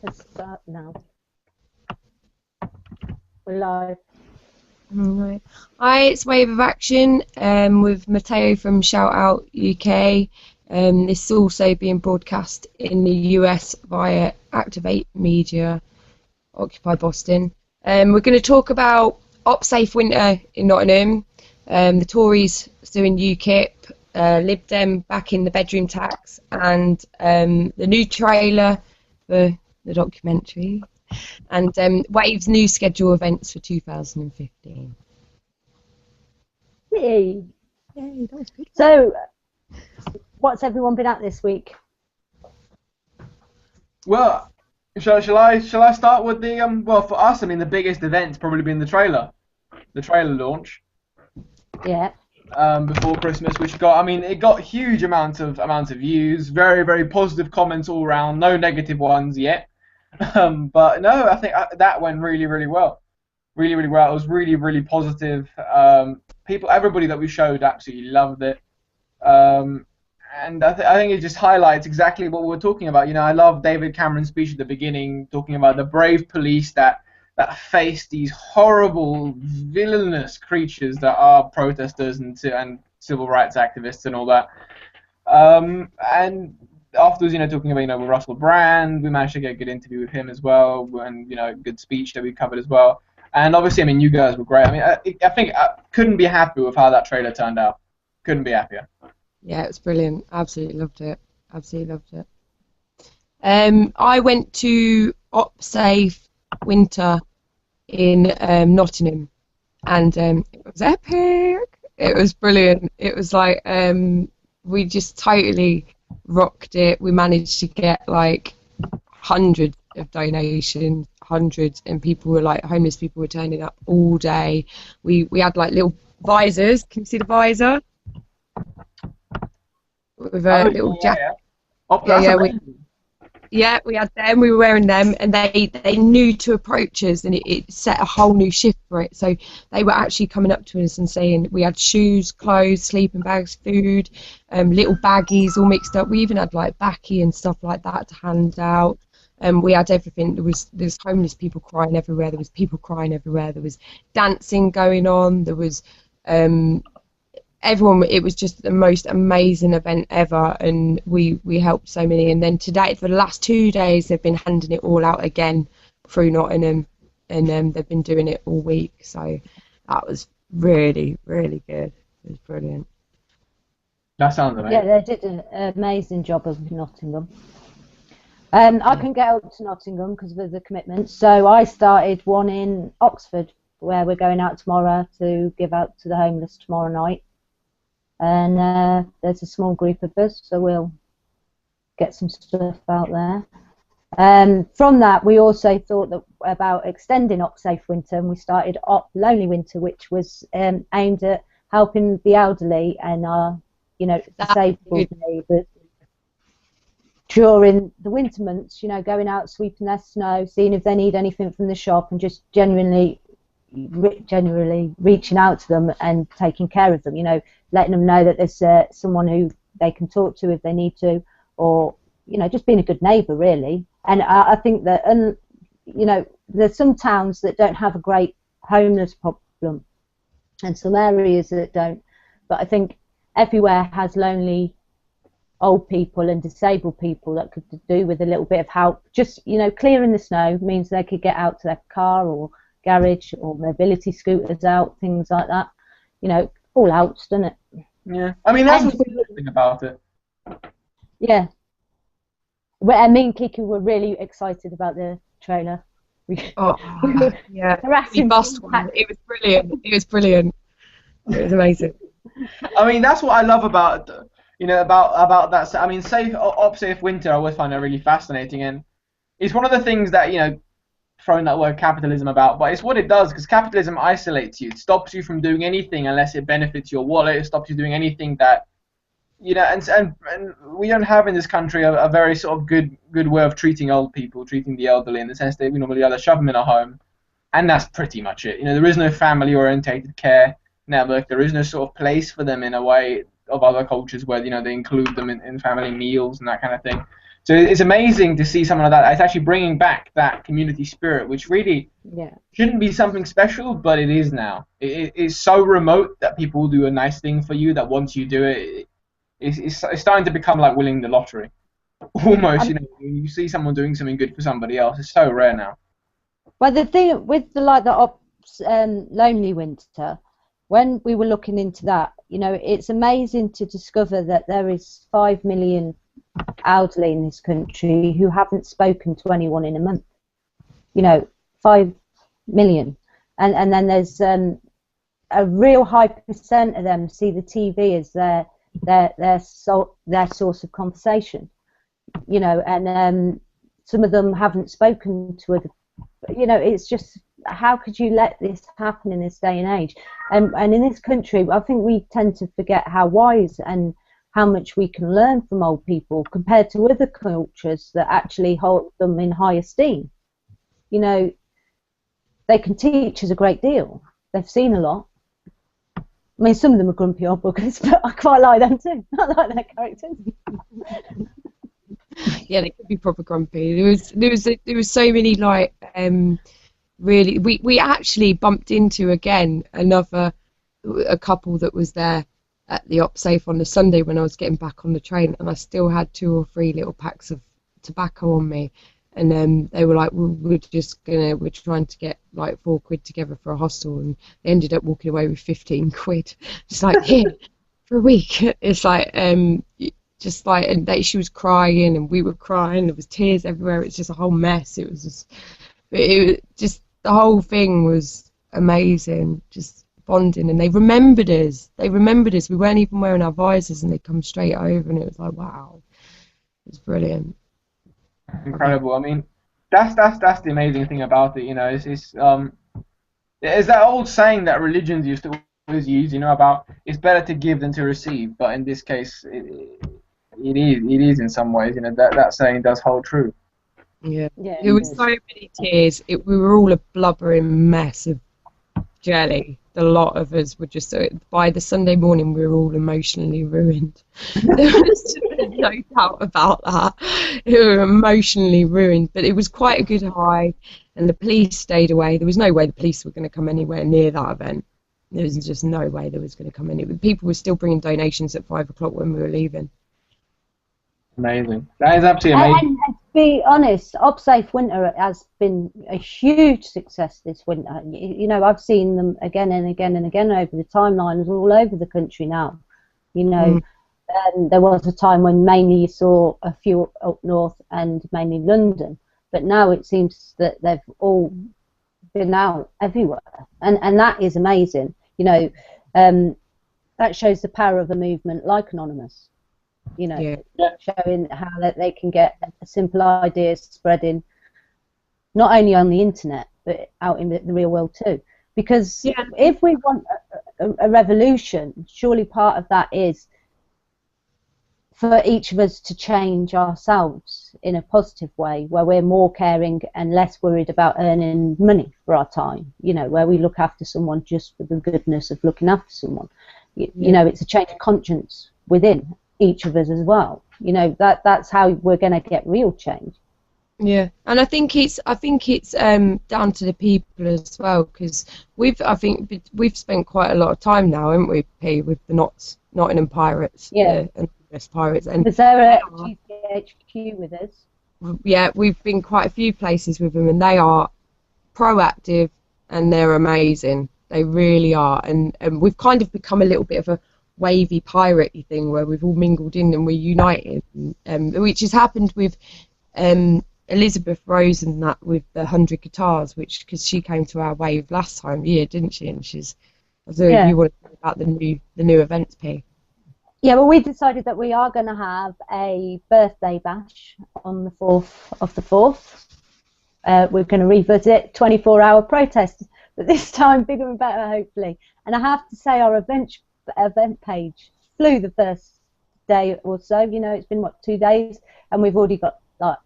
Let's start now. We're live. Right. Hi, it's Wave of Action with Matteo from ShoutoutUK. This is also being broadcast in the US via Activate Media, Occupy Boston. We're going to talk about OpSafe Winter in Nottingham, the Tories suing UKIP, Lib Dem back in the bedroom tax, and the new trailer for the documentary, and Wave's new schedule events for 2015. Yay! Yay, that was good. So, what's everyone been at this week? Well, shall I start with the well, for us, I mean, the biggest event's probably been the trailer launch. Yeah. Before Christmas, which got, I mean, it got huge amounts of views, very, very positive comments all around, no negative ones yet. But no, I think that went really, really well. Really, really well. It was really, really positive. Everybody that we showed absolutely loved it. And I think it just highlights exactly what we're talking about. You know, I love David Cameron's speech at the beginning, talking about the brave police that face these horrible, villainous creatures that are protesters and civil rights activists and all that. And afterwards, you know, talking about, you know, with Russell Brand, we managed to get a good interview with him as well, and, you know, a good speech that we covered as well. And obviously, I mean, you guys were great. I mean, I think I couldn't be happy with how that trailer turned out. Couldn't be happier. Yeah, it was brilliant. Absolutely loved it. Absolutely loved it. I went to OpSafe Winter in Nottingham, and it was epic. It was brilliant. It was like we just totally rocked it. We managed to get like hundreds of donations, and people were like, homeless people were turning up all day. We had like little visors. Can you see the visor? With a little jacket. Yeah, we had them. We were wearing them, and they knew to approach us, and it set a whole new shift for it. So they were actually coming up to us and saying we had shoes, clothes, sleeping bags, food, little baggies all mixed up. We even had like baccy and stuff like that to hand out. We had everything. There's homeless people crying everywhere. There was people crying everywhere. There was dancing going on. There was everyone. It was just the most amazing event ever, and we helped so many. And then today, for the last 2 days, they've been handing it all out again through Nottingham, and they've been doing it all week. So that was really, really good. It was brilliant. That sounds amazing. Yeah, they did an amazing job of Nottingham. I couldn't get out to Nottingham because of the commitments, so I started one in Oxford, where we're going out tomorrow to give out to the homeless tomorrow night. And there's a small group of us, so we'll get some stuff out there. From that, we also thought about extending OpSafe Winter, and we started Lonely Winter, which was aimed at helping the elderly and our, you know, disabled neighbours during the winter months. You know, going out, sweeping their snow, seeing if they need anything from the shop, and just generally reaching out to them and taking care of them. You know, letting them know that there's someone who they can talk to if they need to, or, you know, just being a good neighbour, really. And I think that, you know, there's some towns that don't have a great homeless problem, and some areas that don't. But I think everywhere has lonely old people and disabled people that could do with a little bit of help. Just, you know, clearing the snow means they could get out to their car or garage, or mobility scooters out, things like that. You know, all helps, doesn't it? Yeah, I mean, that's what's interesting about it. Yeah. Well, me and Kiki were really excited about the trailer. Yeah. We bust one. It was brilliant. It was brilliant. It was amazing. I mean, that's what I love about, you know, about that. I mean, OpSafe Winter, I always find it really fascinating, and it's one of the things that, you know, throwing that word capitalism about, but it's what it does, because capitalism isolates you. It stops you from doing anything unless it benefits your wallet. It stops you doing anything that, you know, and we don't have in this country a very sort of good way of treating old people, treating the elderly, in the sense that we normally either shove them in a home, and that's pretty much it. You know, there is no family-orientated care network. There is no sort of place for them in a way of other cultures where, you know, they include them in family meals and that kind of thing. So it's amazing to see someone like that. It's actually bringing back that community spirit, which really shouldn't be something special, but it is now. It's so remote that people do a nice thing for you, that once you do it, it's starting to become like winning the lottery. Almost, you know, when you see someone doing something good for somebody else, it's so rare now. Well, the thing with the Lonely Winter, when we were looking into that, you know, it's amazing to discover that there is 5 million elderly in this country who haven't spoken to anyone in a month. You know, 5 million, and then there's a real high percent of them see the TV as their source of conversation. You know, and some of them haven't spoken to other. You know, it's just, how could you let this happen in this day and age? And in this country, I think we tend to forget how wise and how much we can learn from old people compared to other cultures that actually hold them in high esteem. You know, they can teach us a great deal. They've seen a lot. I mean, some of them are grumpy old buggers, but I quite like them too. I like their characters. Yeah, they could be proper grumpy. There was so many, like, really, we actually bumped into again a couple that was there at the OpSafe on the Sunday when I was getting back on the train, and I still had 2 or 3 little packs of tobacco on me, and they were like, we're trying to get like 4 quid together for a hostel, and they ended up walking away with 15 quid, just like, here for a week. It's like just like, and she was crying and we were crying, there was tears everywhere. It's just a whole mess. It was just the whole thing was amazing, just bonding. And they remembered us. We weren't even wearing our visors, and they come straight over, and it was like, wow, it was brilliant. Incredible. I mean, that's the amazing thing about it. You know, it's that old saying that religions used to always use. You know, about it's better to give than to receive. But in this case, it is in some ways. You know, that saying does hold true. Yeah. There was so many tears. We were all a blubbering mess of jelly. A lot of us were just, by the Sunday morning, we were all emotionally ruined. There was no doubt about that. We were emotionally ruined, but it was quite a good high, and the police stayed away. There was no way the police were going to come anywhere near that event. There was just no way they was going to come anywhere. People were still bringing donations at 5 o'clock when we were leaving. Amazing. That is absolutely amazing. And to be honest, OpSafe Winter has been a huge success this winter. You know, I've seen them again and again and again over the timelines all over the country now. You know, there was a time when mainly you saw a few up north and mainly London, but now it seems that they've all been out everywhere, and that is amazing. You know, that shows the power of a movement like Anonymous. You know, showing how that they can get simple ideas spreading not only on the internet but out in the real world too. Because if we want a revolution, surely part of that is for each of us to change ourselves in a positive way, where we're more caring and less worried about earning money for our time. You know, where we look after someone just for the goodness of looking after someone. You know, it's a change of conscience within each of us as well. You know, that's how we're going to get real change. Yeah, and I think it's down to the people as well, because we've spent quite a lot of time now, haven't we, P, with the Nottingham Pirates, and West Pirates, and is there a GCHQ with us? Yeah, we've been quite a few places with them, and they are proactive and they're amazing. They really are, and we've kind of become a little bit of a wavy piratey thing where we've all mingled in and we're united, which has happened with Elizabeth Rose and that with the 100 Guitars, which, because she came to our wave last time, didn't she? And she's, I don't know if you want to talk about the new events, P. Yeah, well, we decided that we are going to have a birthday bash on the 4th of the 4th. We're going to revisit 24-hour protest, but this time bigger and better, hopefully. And I have to say, our event page flew the first day or so. You know, it's been 2 days, and we've already got like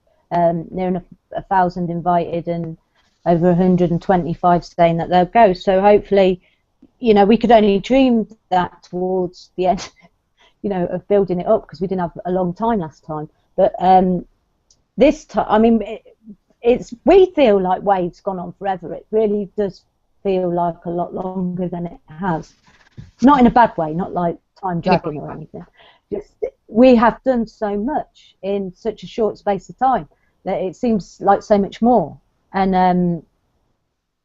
near enough 1,000 invited and over 125 saying that they'll go. So hopefully, you know, we could only dream that towards the end, you know, of building it up, because we didn't have a long time last time. But this time, I mean, we feel like Wave's gone on forever. It really does feel like a lot longer than it has. Not in a bad way, not like time dragging or anything. Just we have done so much in such a short space of time that it seems like so much more. And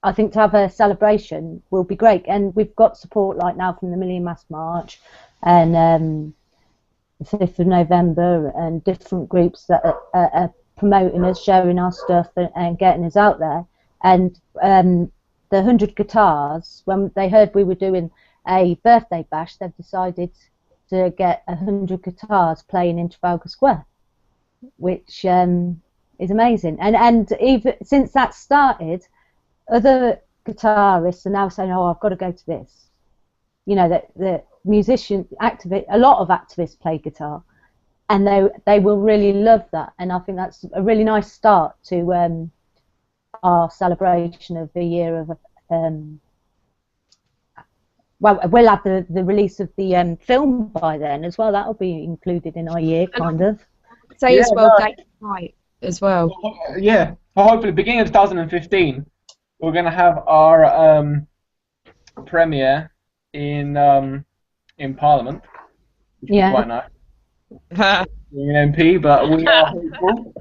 I think to have a celebration will be great. And we've got support like now from the Million Mask March and the 5th of November and different groups that are promoting us, sharing our stuff and getting us out there. And the 100 Guitars, when they heard we were doing a birthday bash, they've decided to get 100 guitars playing in Trafalgar Square, which is amazing. And even since that started, other guitarists are now saying, "Oh, I've got to go to this." You know, that the musician, a lot of activists play guitar, and they will really love that. And I think that's a really nice start to our celebration of the year of. Well, we'll have the release of the film by then as well. That'll be included in our year, kind of. Say as well, date night as well. Yeah, well, hopefully beginning of 2015, we're going to have our premiere in Parliament, which is quite nice. Being an MP, but we are hopeful.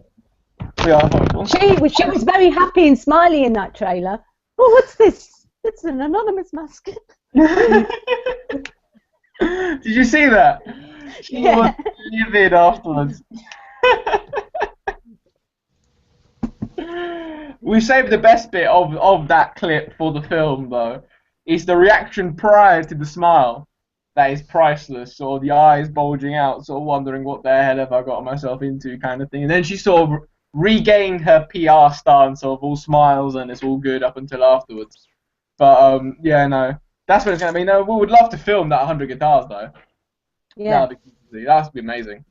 We are hopeful. She was very happy and smiley in that trailer. Oh, what's this? It's an anonymous mask. Did you see that? She was livid afterwards. We saved the best bit of that clip for the film, though. It's the reaction prior to the smile. That is priceless. Sort of the eyes bulging out, sort of wondering what the hell have I got myself into, kind of thing. And then she sort of regained her PR stance of all smiles and it's all good up until afterwards. But yeah, no. That's what it's going to be. No, we would love to film that 100 guitars, though. Yeah. That'd be amazing.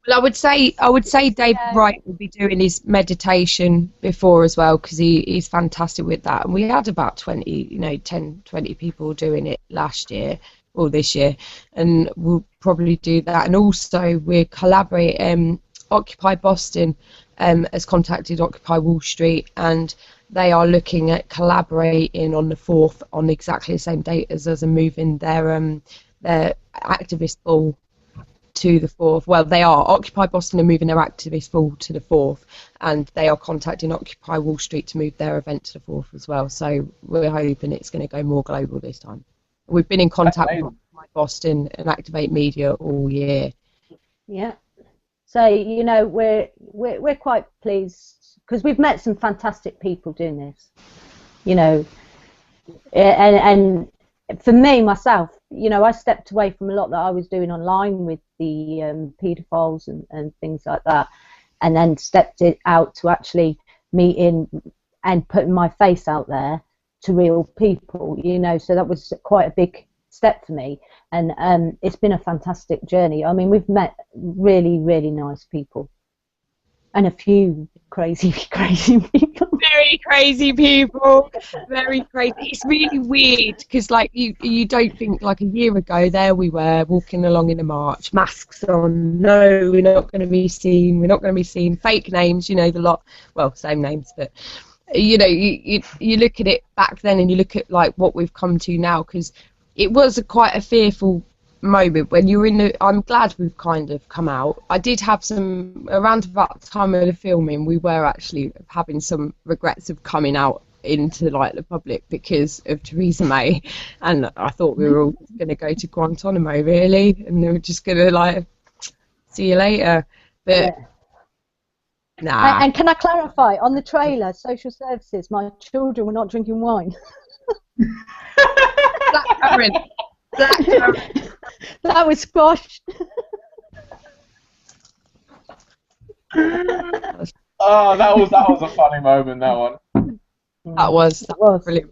Well, I would say David Wright will be doing his meditation before as well, because he's fantastic with that. And we had about 10, 20 people doing it last year or this year, and we'll probably do that. And also we're collaborating. Occupy Boston has contacted Occupy Wall Street, and they are looking at collaborating on the 4th on exactly the same date as us and moving their activist ball to the 4th. Well, they are. Occupy Boston are moving their activist ball to the 4th, and they are contacting Occupy Wall Street to move their event to the 4th as well. So we're hoping it's going to go more global this time. We've been in contact with Occupy Boston and Activate Media all year. Yeah. So, you know, we're quite pleased because we've met some fantastic people doing this, you know, and for me, myself, you know, I stepped away from a lot that I was doing online with the paedophiles and things like that, and then stepped it out to actually meeting and putting my face out there to real people, you know, so that was quite a big step for me, and it's been a fantastic journey. I mean, we've met really, really nice people and a few crazy people. Very crazy people, very crazy. It's really weird because, like, you don't think, like, a year ago there we were walking along in a march, masks on, no, we're not going to be seen, fake names, you know, the lot, well, same names, but you know, you look at it back then and you look at, like, what we've come to now, because it was quite a fearful moment when you were in the. I'm glad we've kind of come out. I did have some around about the time of the filming. We were actually having some regrets of coming out into, like, the public because of Theresa May, and I thought we were all going to go to Guantanamo, really, and they were just going to, like, see you later. But nah. And can I clarify on the trailer, social services? My children were not drinking wine. That was squashed. Oh, that was a funny moment. That one. That was brilliant.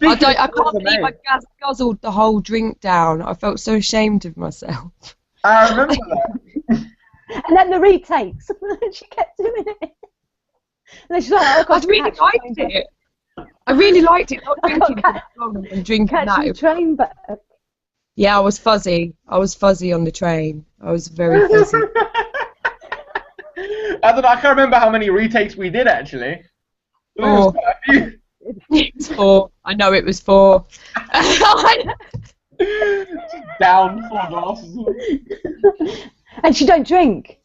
I can't believe I guzzled the whole drink down. I felt so ashamed of myself. I remember that. And then the retakes. She kept doing it. And then she's like, I really liked it. I really liked it. Not drinking and drinking that. Train back. Yeah, I was fuzzy. I was fuzzy on the train. I was very fuzzy. I don't know. I can't remember how many retakes we did actually. It was 4. quite a few. It was 4. I know it was 4. Down 4 glasses. And she don't drink.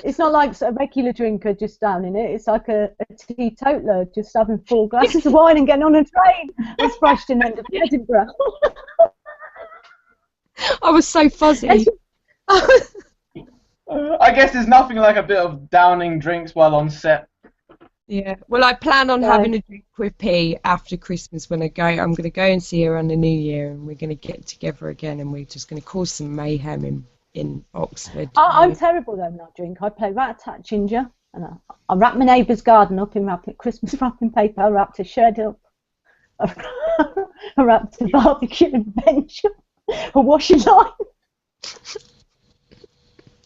It's not like a regular drinker just down in it. It's like a teetotaler just having 4 glasses of wine and getting on a train. It's rushed in end of Edinburgh. I was so fuzzy. I guess there's nothing like a bit of downing drinks while on set. Yeah. Well, I plan on having a drink with P after Christmas when I go. I'm going to go and see her on the New Year, and we're going to get together again, and we're just going to cause some mayhem in Oxford. I'm terrible though when I drink. I play rat-a-tat ginger, and I wrap my neighbour's garden up in Christmas wrapping paper. I wrapped a shed up. I wrapped a barbecue and bench up, a washing line.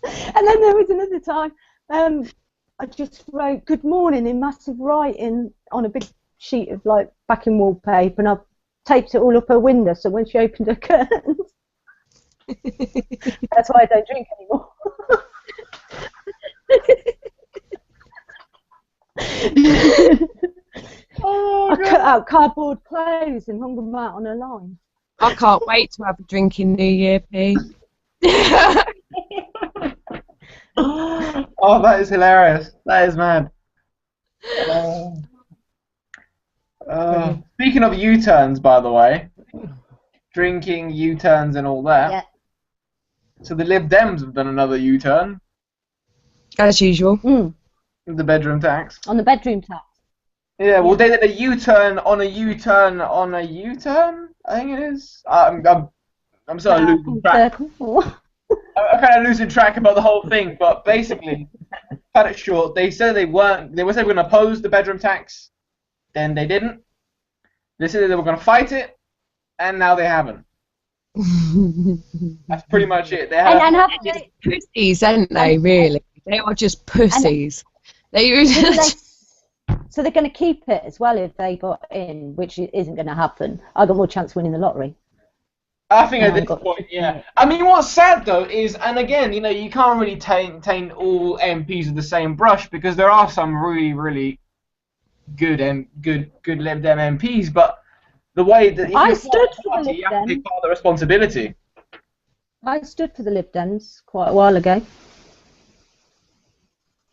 And then there was another time, I just wrote "Good morning" in massive writing on a big sheet of like backing wallpaper, and I taped it all up her window so when she opened her curtains. That's why I don't drink anymore. I cut out cardboard clothes and hung them out on a line. I can't wait to have a drink in New Year, P. Oh, that is hilarious. That is mad. Speaking of U-turns, by the way, drinking U-turns and all that. Yeah. So the Lib Dems have done another U-turn. As usual. The bedroom tax. On the bedroom tax. Yeah, well, they did a U-turn on a U-turn on a U-turn. I think it is. I'm sort of losing track. I'm kind of losing track about the whole thing, but basically, cut it short. They said they were going to oppose the bedroom tax, then they didn't. They said they were going to fight it, and now they haven't. That's pretty much it. They're just pussies, aren't they? Really, they are just pussies. So they're going to keep it as well if they got in, which isn't going to happen. I got more chance of winning the lottery. I think at this point, yeah. I mean, what's sad though is, and again, you know, you can't really taint all MPs with the same brush because there are some really, really good Lib Dem MPs, but the way that I stood for the Lib you have to take part of the responsibility. I stood for the Lib Dems quite a while ago.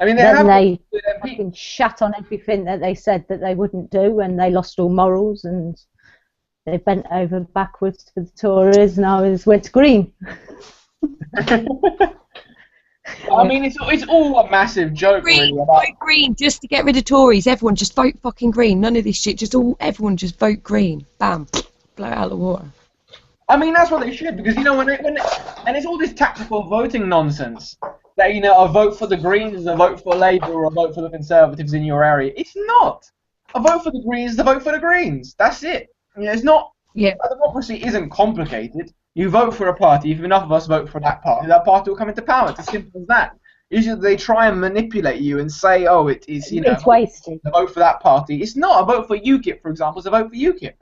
I mean, they fucking shat on everything that they said that they wouldn't do, and they lost all morals, and they bent over backwards for the Tories, and I went to Green. I mean, it's all a massive joke. Green, really, vote Green, just to get rid of Tories. Everyone just vote fucking Green. None of this shit. Everyone just vote Green. Bam, blow it out of the water. I mean, that's what they should, because you know and it's all this tactical voting nonsense. That, you know, a vote for the Greens is a vote for Labour or a vote for the Conservatives in your area. It's not. A vote for the Greens is a vote for the Greens. That's it. You know, it's not. Yeah. Democracy isn't complicated. You vote for a party. If enough of us vote for that party will come into power. It's as simple as that. Usually they try and manipulate you and say, oh, it is, you know, it's wasted. A vote for that party. It's not. A vote for UKIP, for example, is a vote for UKIP.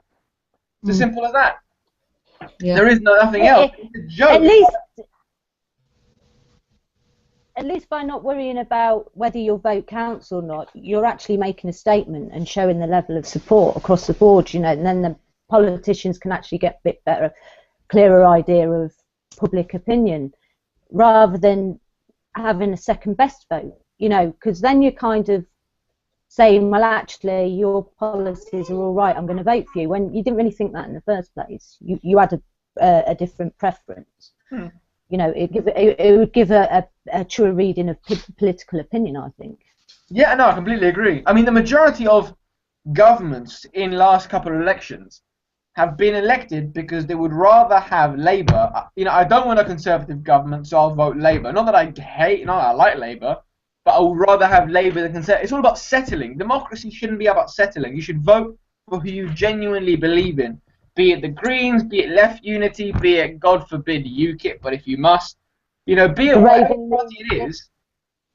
It's as simple as that. Yeah. There is nothing else. It's a joke. At least by not worrying about whether your vote counts or not, you're actually making a statement and showing the level of support across the board, you know, and then the politicians can actually get a bit better, clearer idea of public opinion, rather than having a second best vote, you know, because then you're kind of saying, well, actually, your policies are all right, I'm going to vote for you, when you didn't really think that in the first place. You had a different preference. You know, it would give a truer reading of political opinion, I think. Yeah, no, I completely agree. I mean, the majority of governments in last couple of elections have been elected because they would rather have Labour. You know, I don't want a Conservative government, so I'll vote Labour. Not that I like Labour, but I would rather have Labour than Conservative. It's all about settling. Democracy shouldn't be about settling. You should vote for who you genuinely believe in. Be it the Greens, be it Left Unity, be it, God forbid, UKIP, but if you must, you know, be it whatever party it is,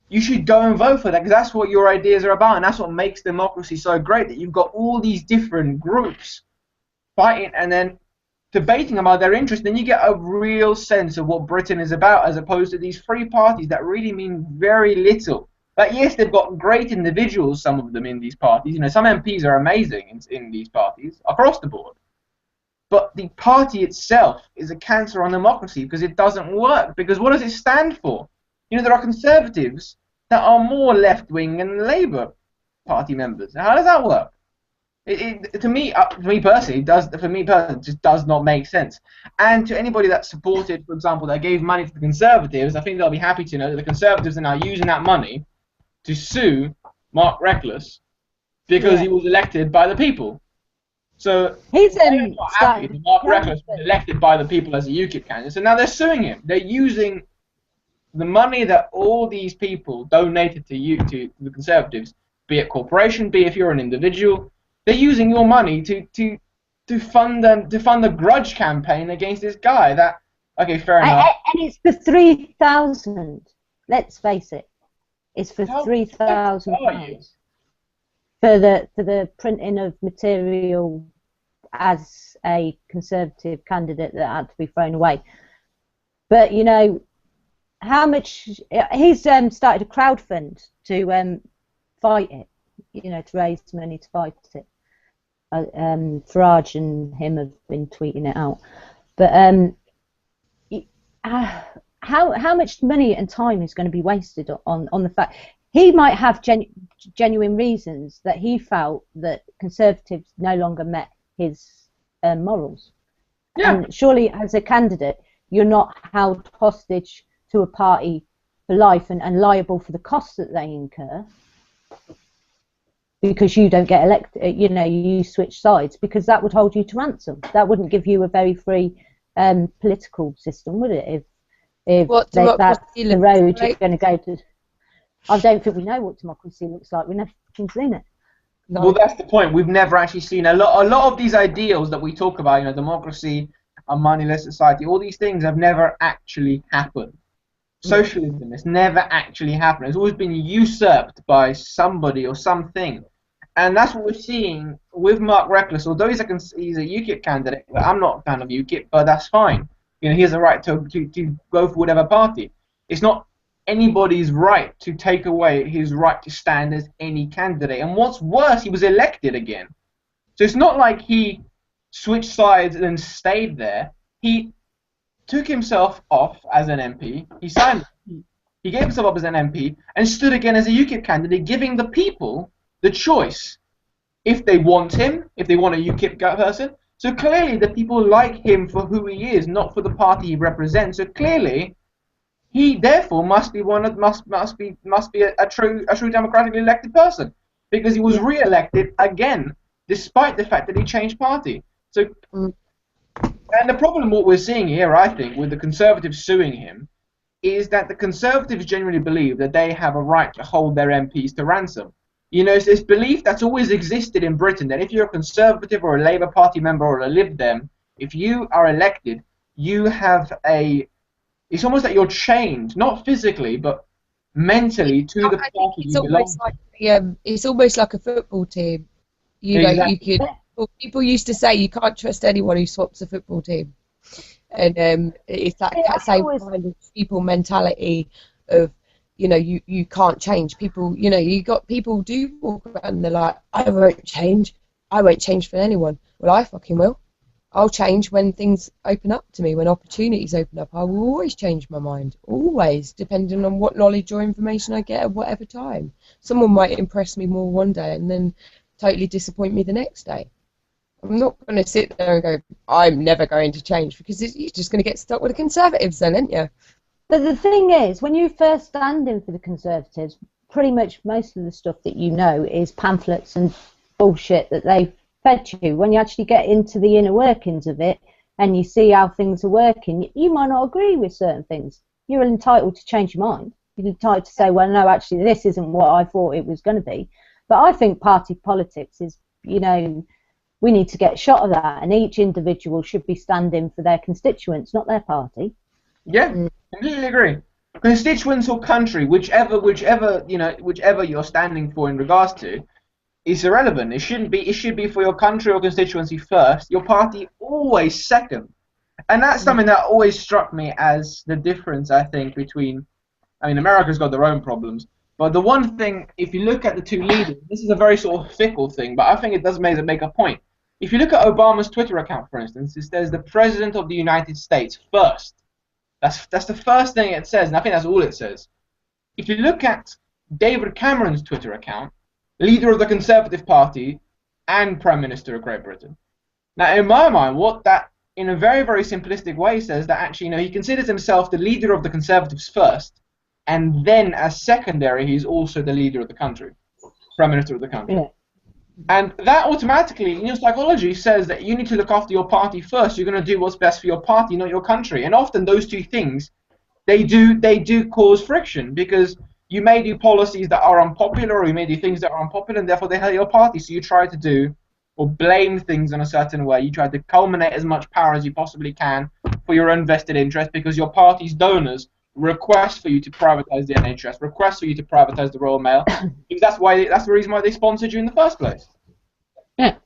you should go and vote for that, because that's what your ideas are about, and that's what makes democracy so great, that you've got all these different groups fighting and then debating about their interests, then you get a real sense of what Britain is about, as opposed to these three parties that really mean very little But yes, they've got great individuals, some of them in these parties. You know, some MPs are amazing in these parties across the board. But the party itself is a cancer on democracy because it doesn't work. Because what does it stand for? You know, there are conservatives that are more left-wing than Labour Party members. How does that work? To me personally, it just does not make sense. And to anybody that supported, for example, that gave money to the Conservatives, I think they'll be happy to know that the Conservatives are now using that money to sue Mark Reckless because he was elected by the people. So he's they're not happy that Mark Reckless was elected by the people as a UKIP candidate. So now they're suing him. They're using the money that all these people donated to the Conservatives, be it corporation, be if you're an individual. They're using your money to fund the grudge campaign against this guy. Okay, fair enough. And it's for 3,000. Let's face it, it's for £3,000 for the printing of material as a Conservative candidate that had to be thrown away. But you know how much he's started a crowdfund to fight it. You know, to raise money to fight it. Farage and him have been tweeting it out. But how much money and time is going to be wasted on the fact he might have genuine reasons that he felt that Conservatives no longer met his morals. Yeah. And surely, as a candidate, you're not held hostage to a party for life and liable for the costs that they incur. Because you don't get elected, you know, you switch sides, because that would hold you to ransom. That wouldn't give you a very free political system, would it? If that's the road you're going to go to. I don't think we know what democracy looks like. We've never seen it. No. Well, that's the point. We've never actually seen a lot of these ideals that we talk about. You know, democracy, a moneyless society. All these things have never actually happened. Socialism has never actually happened. It's always been usurped by somebody or something. And that's what we're seeing with Mark Reckless. Although he's a UKIP candidate, I'm not a fan of UKIP, but that's fine. You know, he has a right to go for whatever party. It's not anybody's right to take away his right to stand as any candidate. And what's worse, he was elected again. So it's not like he switched sides and stayed there. He took himself off as an MP. He gave himself up as an MP and stood again as a UKIP candidate, giving the people the choice if they want him, if they want a UKIP person. So clearly the people like him for who he is, not for the party he represents. So clearly he therefore must be a true democratically elected person, because he was re-elected again despite the fact that he changed party. So and the problem what we're seeing here, I think, with the Conservatives suing him is that the Conservatives genuinely believe that they have a right to hold their MPs to ransom. You know, it's this belief that's always existed in Britain that if you're a Conservative or a Labour Party member or a Lib Dem, if you are elected, you have it's almost like you're chained, not physically, but mentally to the party you belong to. It's almost like a football team. You know, people used to say you can't trust anyone who swaps a football team. And it's that same kind of people mentality of, you know, you can't change. People, you know, you got people do walk around and they're like, I won't change for anyone. Well, I fucking will. I'll change when things open up to me, when opportunities open up. I will always change my mind, always, depending on what knowledge or information I get at whatever time. Someone might impress me more one day and then totally disappoint me the next day. I'm not going to sit there and go, I'm never going to change, because you're just going to get stuck with the Conservatives then, aren't you? But the thing is, when you first stand in for the Conservatives, pretty much most of the stuff that you know is pamphlets and bullshit that they've fed you. When you actually get into the inner workings of it and you see how things are working, you might not agree with certain things. You're entitled to change your mind. You're entitled to say, well, no, actually, this isn't what I thought it was going to be. But I think party politics is, you know, we need to get shot of that, and each individual should be standing for their constituents, not their party. Yeah, completely agree. Constituents or country, whichever you're standing for in regards to, is irrelevant. It shouldn't be. It should be for your country or constituency first. Your party always second, and that's something that always struck me as the difference. I think between, I mean, America's got their own problems, But the one thing, if you look at the two leaders, this is a very sort of fickle thing, but I think it does make a point. If you look at Obama's Twitter account, for instance, it says the President of the United States first. That's the first thing it says, and I think that's all it says. If you look at David Cameron's Twitter account, leader of the Conservative Party and Prime Minister of Great Britain. Now, in my mind, what that, in a very, very simplistic way, says that actually, he considers himself the leader of the Conservatives first, and then as secondary, he's also the leader of the country, Prime Minister of the country. Yeah. And that automatically, in your psychology, says that you need to look after your party first. You're going to do what's best for your party, not your country. And often those two things, they do cause friction, because you may do policies that are unpopular, or you may do things that are unpopular, and therefore they hurt your party. So you try to do or blame things in a certain way. You try to culminate as much power as you possibly can for your own vested interest, because your party's donors request for you to privatize the NHS, request for you to privatize the Royal Mail, because that's the reason why they sponsored you in the first place. Yeah.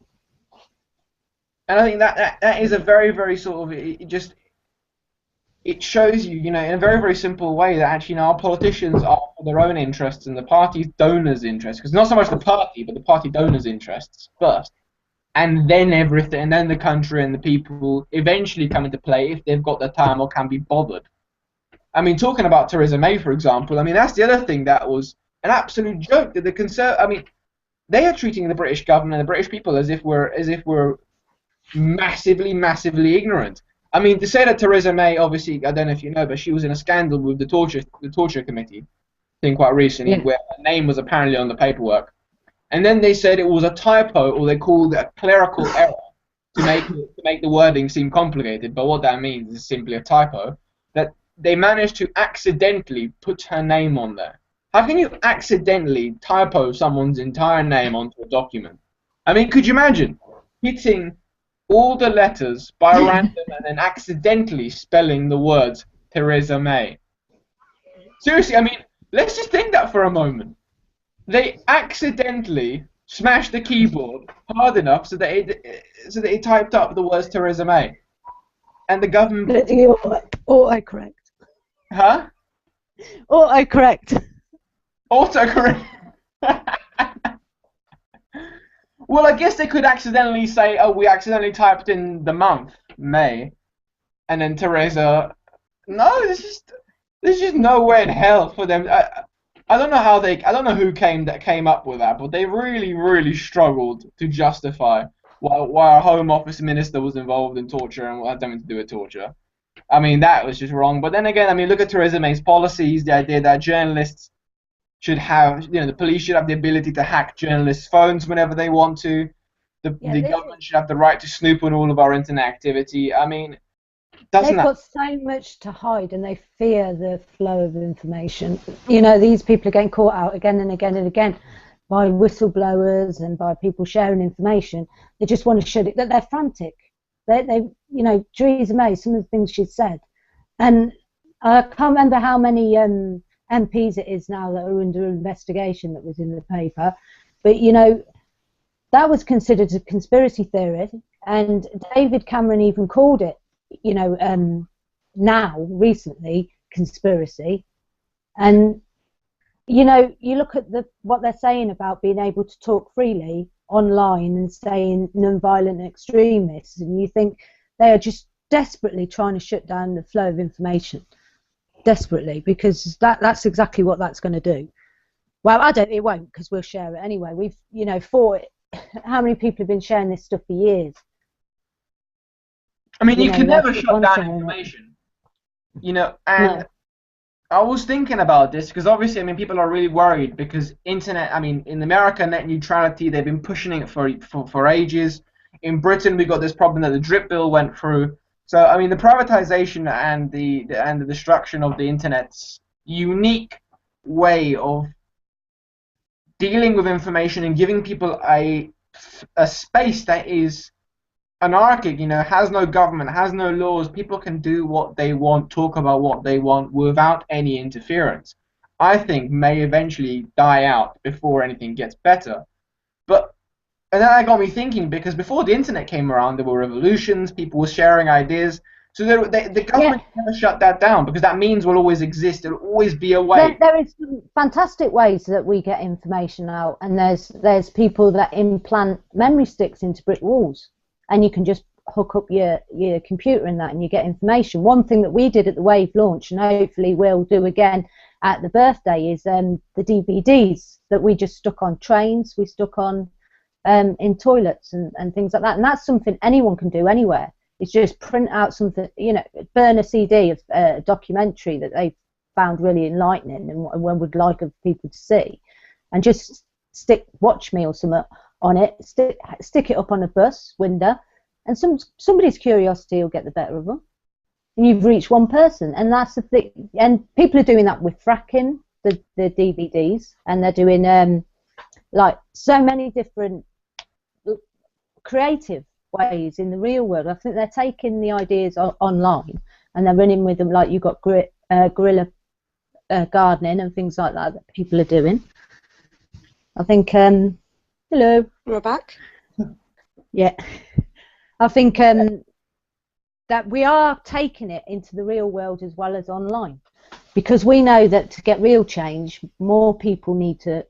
And I think that is a very, very sort of, it shows you, in a very, very simple way that actually, our politicians are for their own interests and the party's donors' interests, because not so much the party, but the party donors' interests first, and then everything, and then the country and the people eventually come into play if they've got the time or can be bothered. I mean, talking about Theresa May, for example, I mean, that's the other thing that was an absolute joke. That they are treating the British government and the British people as if we're massively, massively ignorant. I mean, to say that Theresa May, obviously, I don't know if you know, but she was in a scandal with the torture committee thing quite recently, where her name was apparently on the paperwork, and then they said it was a typo, or they called it a clerical error to make the wording seem complicated. But what that means is simply a typo. That they managed to accidentally put her name on there. How can you accidentally typo someone's entire name onto a document? I mean, could you imagine hitting all the letters by random and then accidentally spelling the words Theresa May? Seriously, I mean, let's just think that for a moment. They accidentally smashed the keyboard hard enough so that it typed up the words Theresa May. And the government... Autocorrect. Huh? Autocorrect. Autocorrect. Well, I guess they could accidentally say, oh, we accidentally typed in the month, May, and then Theresa. No, there's just no way in hell for them. I don't know I don't know who came up with that, but they really, really struggled to justify why a Home Office minister was involved in torture and had something to do with torture. I mean, that was just wrong. But then again, I mean, look at Theresa May's policies, the idea that journalists should have, the police should have the ability to hack journalists' phones whenever they want to. The government should have the right to snoop on all of our internet activity. I mean, they've got so much to hide, and they fear the flow of information. These people are getting caught out again and again and again by whistleblowers and by people sharing information. They just want to shut it. That they're frantic. Theresa May, some of the things she said, and I can't remember how many MPs it is now that are under investigation that was in the paper, but that was considered a conspiracy theory, and David Cameron even called it, now recently conspiracy. And you look at what they're saying about being able to talk freely online and saying non-violent extremists, and you think they are just desperately trying to shut down the flow of information. Desperately, because that's exactly what that's going to do. Well, it won't, because we'll share it anyway. We've fought it. How many people have been sharing this stuff for years? I mean, you can never shut down information. And no. I was thinking about this because obviously, I mean, people are really worried because internet. I mean, in America, net neutrality, they've been pushing it for ages. In Britain, we got this problem that the DRIP bill went through. So, I mean, the privatization and the destruction of the internet's unique way of dealing with information and giving people a space that is anarchic, has no government, has no laws. People can do what they want, talk about what they want without any interference. I think may eventually die out before anything gets better. And then that got me thinking, because before the internet came around, there were revolutions, people were sharing ideas. So the government never shut that down, because that means will always exist. There'll always be a way. There is some fantastic ways that we get information out, and there's people that implant memory sticks into brick walls, and you can just hook up your computer in that and you get information. One thing that we did at the Wave launch, and hopefully we'll do again at the birthday, is the DVDs that we just stuck on trains, we stuck on in toilets and things like that. And that's something anyone can do anywhere. It's just print out something, you know, burn a CD of a documentary that they found really enlightening and one would like of people to see, and just stick Watch Me or something on it, stick it up on a bus window, and somebody's curiosity will get the better of them. And you've reached one person, and that's the thing. And people are doing that with fracking the DVDs, and they're doing like so many different creative ways in the real world. I think they're taking the ideas online and they're running with them, like you've got guerrilla gardening and things like that people are doing. I think hello, we're back. Yeah, I think that we are taking it into the real world as well as online, because we know that to get real change, more people need to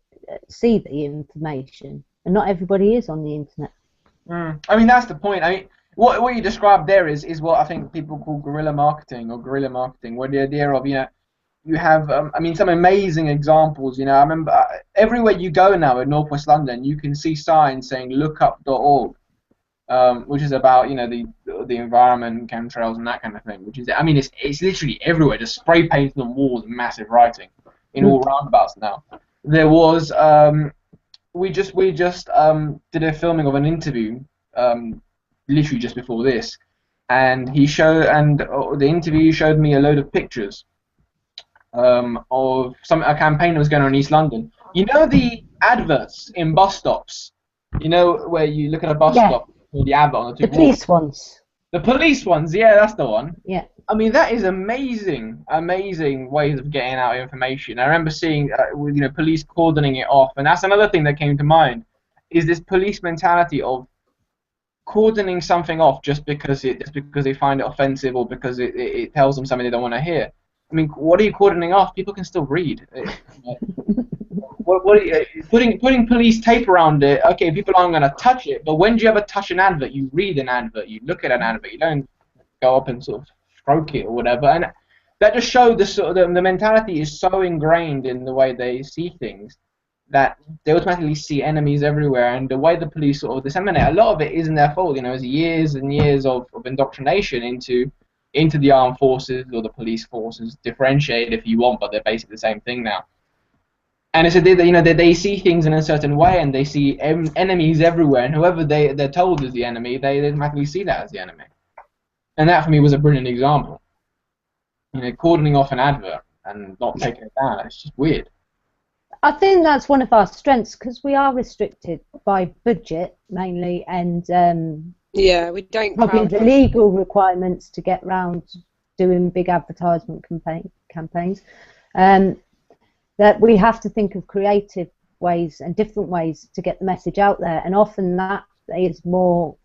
see the information, and not everybody is on the internet. I mean, that's the point. I mean, what you described there is what I think people call guerrilla marketing, where the idea of, you know, you have, I mean, some amazing examples. You know, I remember everywhere you go now in Northwest London, you can see signs saying lookup.org, which is about, you know, the environment, chemtrails, and that kind of thing. Which is, I mean, it's literally everywhere, just spray painted on walls and massive writing in all roundabouts now. There was we just did a filming of an interview literally just before this, and the interview showed me a load of pictures of a campaign that was going on in East London. You know the adverts in bus stops, you know, where you look at a bus stop or the advert on the police ones. The police ones, yeah, that's the one. Yeah. I mean, that is amazing ways of getting out information. I remember seeing, you know, police cordoning it off, and that's another thing that came to mind, is this police mentality of cordoning something off just because they find it offensive, or because it tells them something they don't want to hear. I mean, what are you cordoning off? People can still read. What are you, putting police tape around it? Okay, people aren't going to touch it, but when do you ever touch an advert? You read an advert, you look at an advert, you don't go up and sort of stroke it or whatever. And that just showed the mentality is so ingrained in the way they see things that they automatically see enemies everywhere. And the way the police sort of disseminate, a lot of it isn't their fault. You know, it's years and years of indoctrination into the armed forces or the police forces. Differentiate if you want, but they're basically the same thing now. And it's that, you know, they see things in a certain way, and they see enemies everywhere, and whoever they're told is the enemy, they automatically see that as the enemy. And that for me was a brilliant example. You know, cordoning off an advert and not taking it down, it's just weird. I think that's one of our strengths, because we are restricted by budget mainly, and yeah, we don't probably the legal requirements to get round doing big advertisement campaigns. That we have to think of creative ways and different ways to get the message out there, and often that is more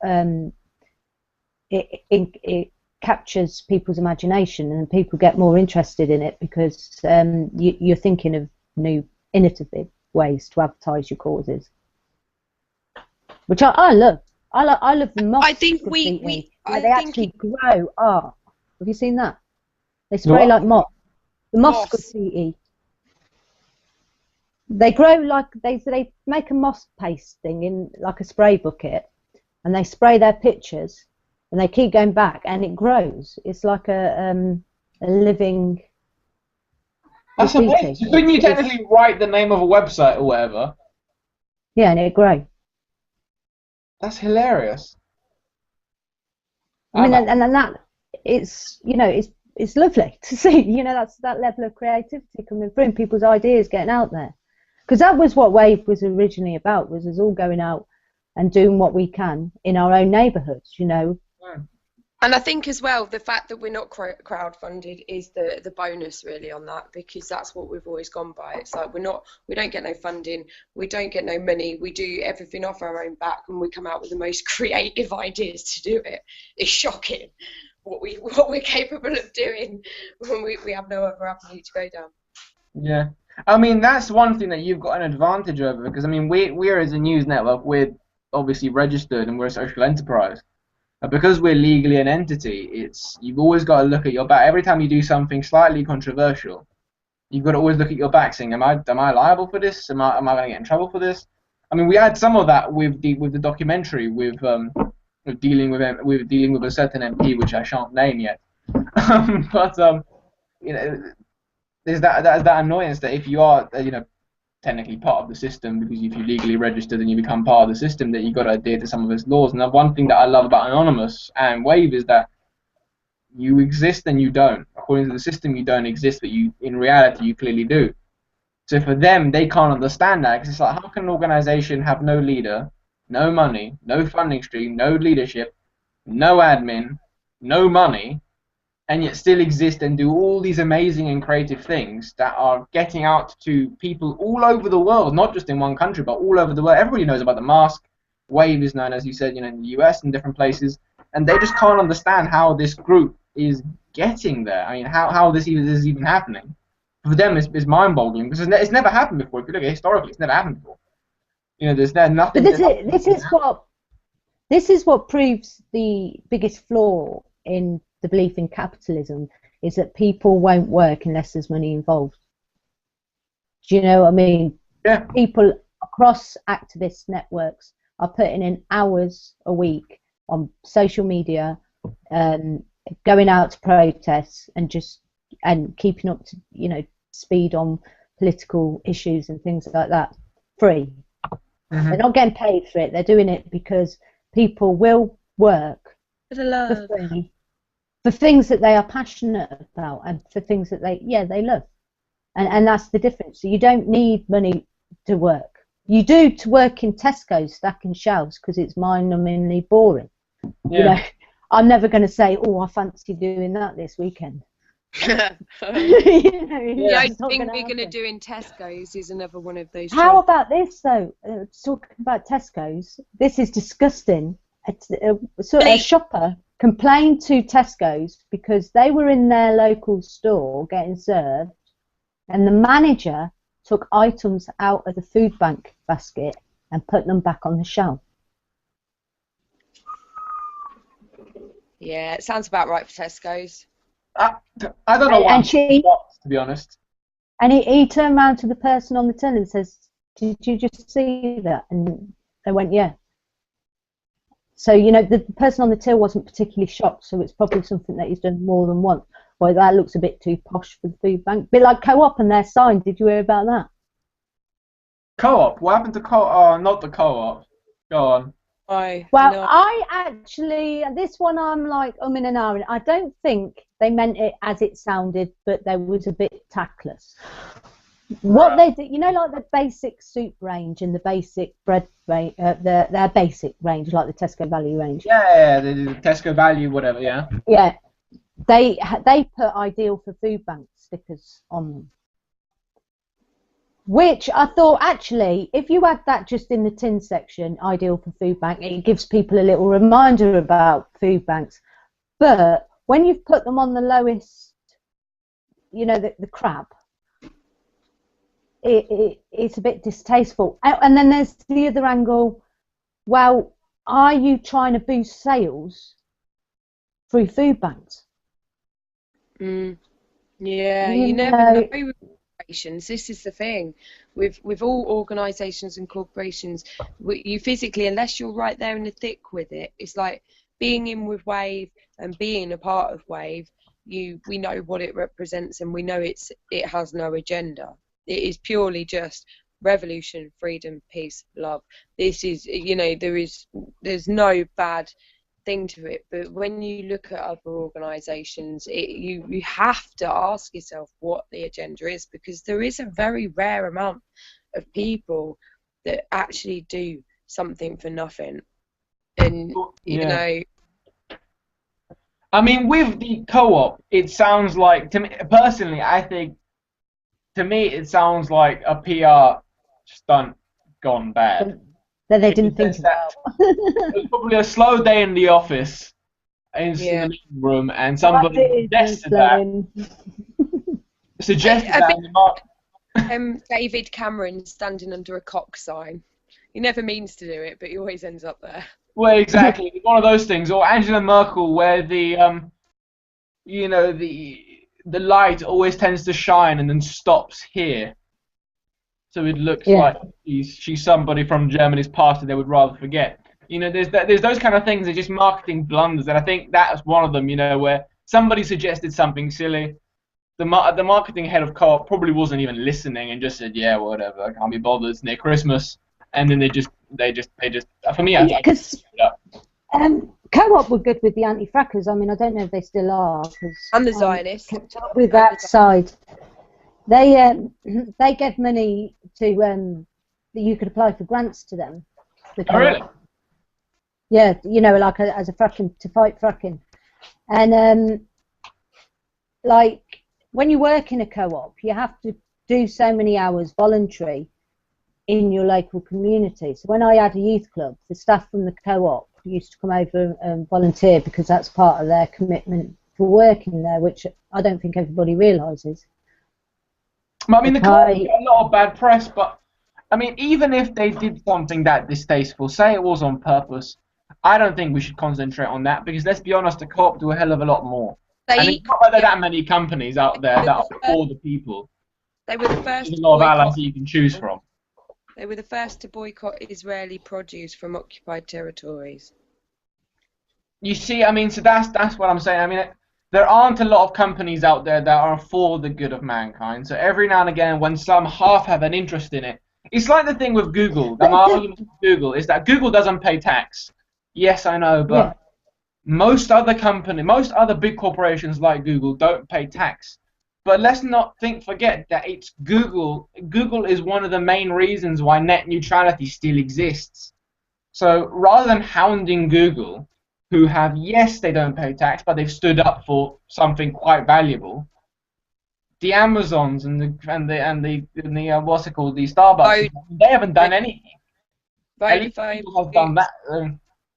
it captures people's imagination, and people get more interested in it because you're thinking of new innovative ways to advertise your causes, which I love. I love the moss. I think they actually grow art. Have you seen that? They spray what? like moss. The moss graffiti. They grow like they make a moss paste thing in like a spray bucket, and they spray their pictures, and they keep going back, and it grows. It's like a living. That's amazing. Couldn't you technically write the name of a website or whatever? Yeah, and it grows. That's hilarious. I mean, and then that it's, you know, it's lovely to see. You know, that's that level of creativity coming through, and people's ideas getting out there. Because that was what Wave was originally about, was us all going out and doing what we can in our own neighbourhoods, you know. And I think as well, the fact that we're not crowdfunded is the bonus really on that, because that's what we've always gone by. It's like we don't get no funding, we don't get no money, we do everything off our own back, and we come out with the most creative ideas to do it. It's shocking. what we're capable of doing when we have no other avenue to go down. Yeah, I mean that's one thing that you've got an advantage over, because I mean we're as a news network, we're obviously registered and we're a social enterprise. Because we're legally an entity, you've always got to look at your back every time you do something slightly controversial. You've got to always look at your back, saying, am I liable for this? Am I going to get in trouble for this? I mean, we had some of that with the documentary with dealing with a certain MP, which I shan't name yet. But you know, there's that annoyance that if you are technically part of the system, because if you're legally registered and you become part of the system, that you've got to adhere to some of its laws. And one thing that I love about Anonymous and Wave is that you exist and you don't. According to the system, you don't exist, but in reality, you clearly do. So for them, they can't understand that, because it's like, how can an organization have no leader, no money, no funding stream, no leadership, no admin, no money, and yet still exist and do all these amazing and creative things that are getting out to people all over the world, not just in one country, but all over the world. Everybody knows about the mask. Wave is known, as you said, in the US and different places, and they just can't understand how this group is getting there. I mean, how this is even happening. For them, it's mind-boggling, because it's never happened before. If you look at it historically, it's never happened before. There's nothing. But this is what proves the biggest flaw in the belief in capitalism, is that people won't work unless there's money involved. Do you know what I mean? Yeah. People across activist networks are putting in hours a week on social media, going out to protests, and keeping up to speed on political issues and things like that, free. Mm-hmm. They're not getting paid for it. They're doing it because people will work for free for things that they are passionate about, and for things that they love, and that's the difference. So you don't need money to work. You do to work in Tesco's stacking shelves, because it's mind-numbingly boring. Yeah. I'm never going to say, oh, I fancy doing that this weekend. The only thing we're going to do in Tesco's is another one of those. How about this though? Talking about Tesco's, this is disgusting. A shopper complained to Tesco's because they were in their local store getting served, and the manager took items out of the food bank basket and put them back on the shelf. Yeah, it sounds about right for Tesco's. I don't know why, to be honest. And he turned around to the person on the till and says, "Did you just see that?" And they went, "Yeah." So the person on the till wasn't particularly shocked. So it's probably something that he's done more than once. Well, that looks a bit too posh for the food bank. A bit like Co-op and their sign. Did you hear about that? Co-op? What happened to Co-op? Oh, not the Co-op. Go on. I actually, this one I'm like in and ahhing. I don't think they meant it as it sounded, but they was a bit tactless. What they do, like the basic soup range and the basic bread range, their basic range, like the Tesco Value range. Yeah, the Tesco Value, whatever. Yeah. Yeah, they put ideal for food bank stickers on them. Which I thought, actually, if you add that just in the tin section, ideal for food bank, it gives people a little reminder about food banks. But when you've put them on the lowest, the crab, it's a bit distasteful. And then there's the other angle. Well, are you trying to boost sales through food banks? Yeah, you never know. This is the thing with all organisations and corporations. You physically, unless you're right there in the thick with it, it's like being in with Wave and being a part of Wave. We know what it represents, and we know it has no agenda. It is purely just revolution, freedom, peace, love. This is there's no bad thing to it, but when you look at other organisations, you have to ask yourself what the agenda is, because there is a very rare amount of people that actually do something for nothing. And I mean, with the Co-op, it sounds like, to me personally, I think, to me it sounds like a PR stunt gone bad. That they didn't think about. It was probably a slow day in the office, in the Yeah. living room, and What somebody is flowing? suggested I that, think and Mark, David Cameron standing under a cock sign. He never means to do it, but he always ends up there. well, exactly, it's one of those things, or Angela Merkel, where the you know, the light always tends to shine and then stops here, so it looks Yeah. like she's somebody from Germany's past that they would rather forget. You know, there's those kind of things. They're just marketing blunders, and I think that's one of them. You know, where somebody suggested something silly, the marketing head of Co-op probably wasn't even listening and just said, yeah, whatever, I can't be bothered. It's near Christmas, and then they just for me, I think Because Co-op were good with the anti-frackers. I mean, I don't know if they still are. And the Zionists. Kept up with that side. They gave money to that you could apply for grants to them. The Oh, really? Yeah, you know, like as a fracking, to fight fracking, and like when you work in a co-op, you have to do so many hours voluntary in your local community. So when I had a youth club, the staff from the co-op used to come over and volunteer because that's part of their commitment for working there, which I don't think everybody realises. I mean, the co-op got a lot of bad press, but I mean, even if they did something that distasteful, say it was on purpose, I don't think we should concentrate on that, because let's be honest, the co-op do a hell of a lot more. And it's not like there are that many companies out there that are for the people. They were the first. There's a lot of allies that you can choose from. They were the first to boycott Israeli produce from occupied territories. You see, I mean, so that's what I'm saying. I mean, there aren't a lot of companies out there that are for the good of mankind. So every now and again, when some half have an interest in it, it's like the thing with Google. The argument with Google is that Google doesn't pay tax. Yes, I know, but most other big corporations like Google don't pay tax. But let's not forget that it's Google. Google is one of the main reasons why net neutrality still exists. So rather than hounding Google, who have, yes, they don't pay tax, but they've stood up for something quite valuable, the Amazons and the what's it called, the Starbucks, they haven't done anything. At least people have done that.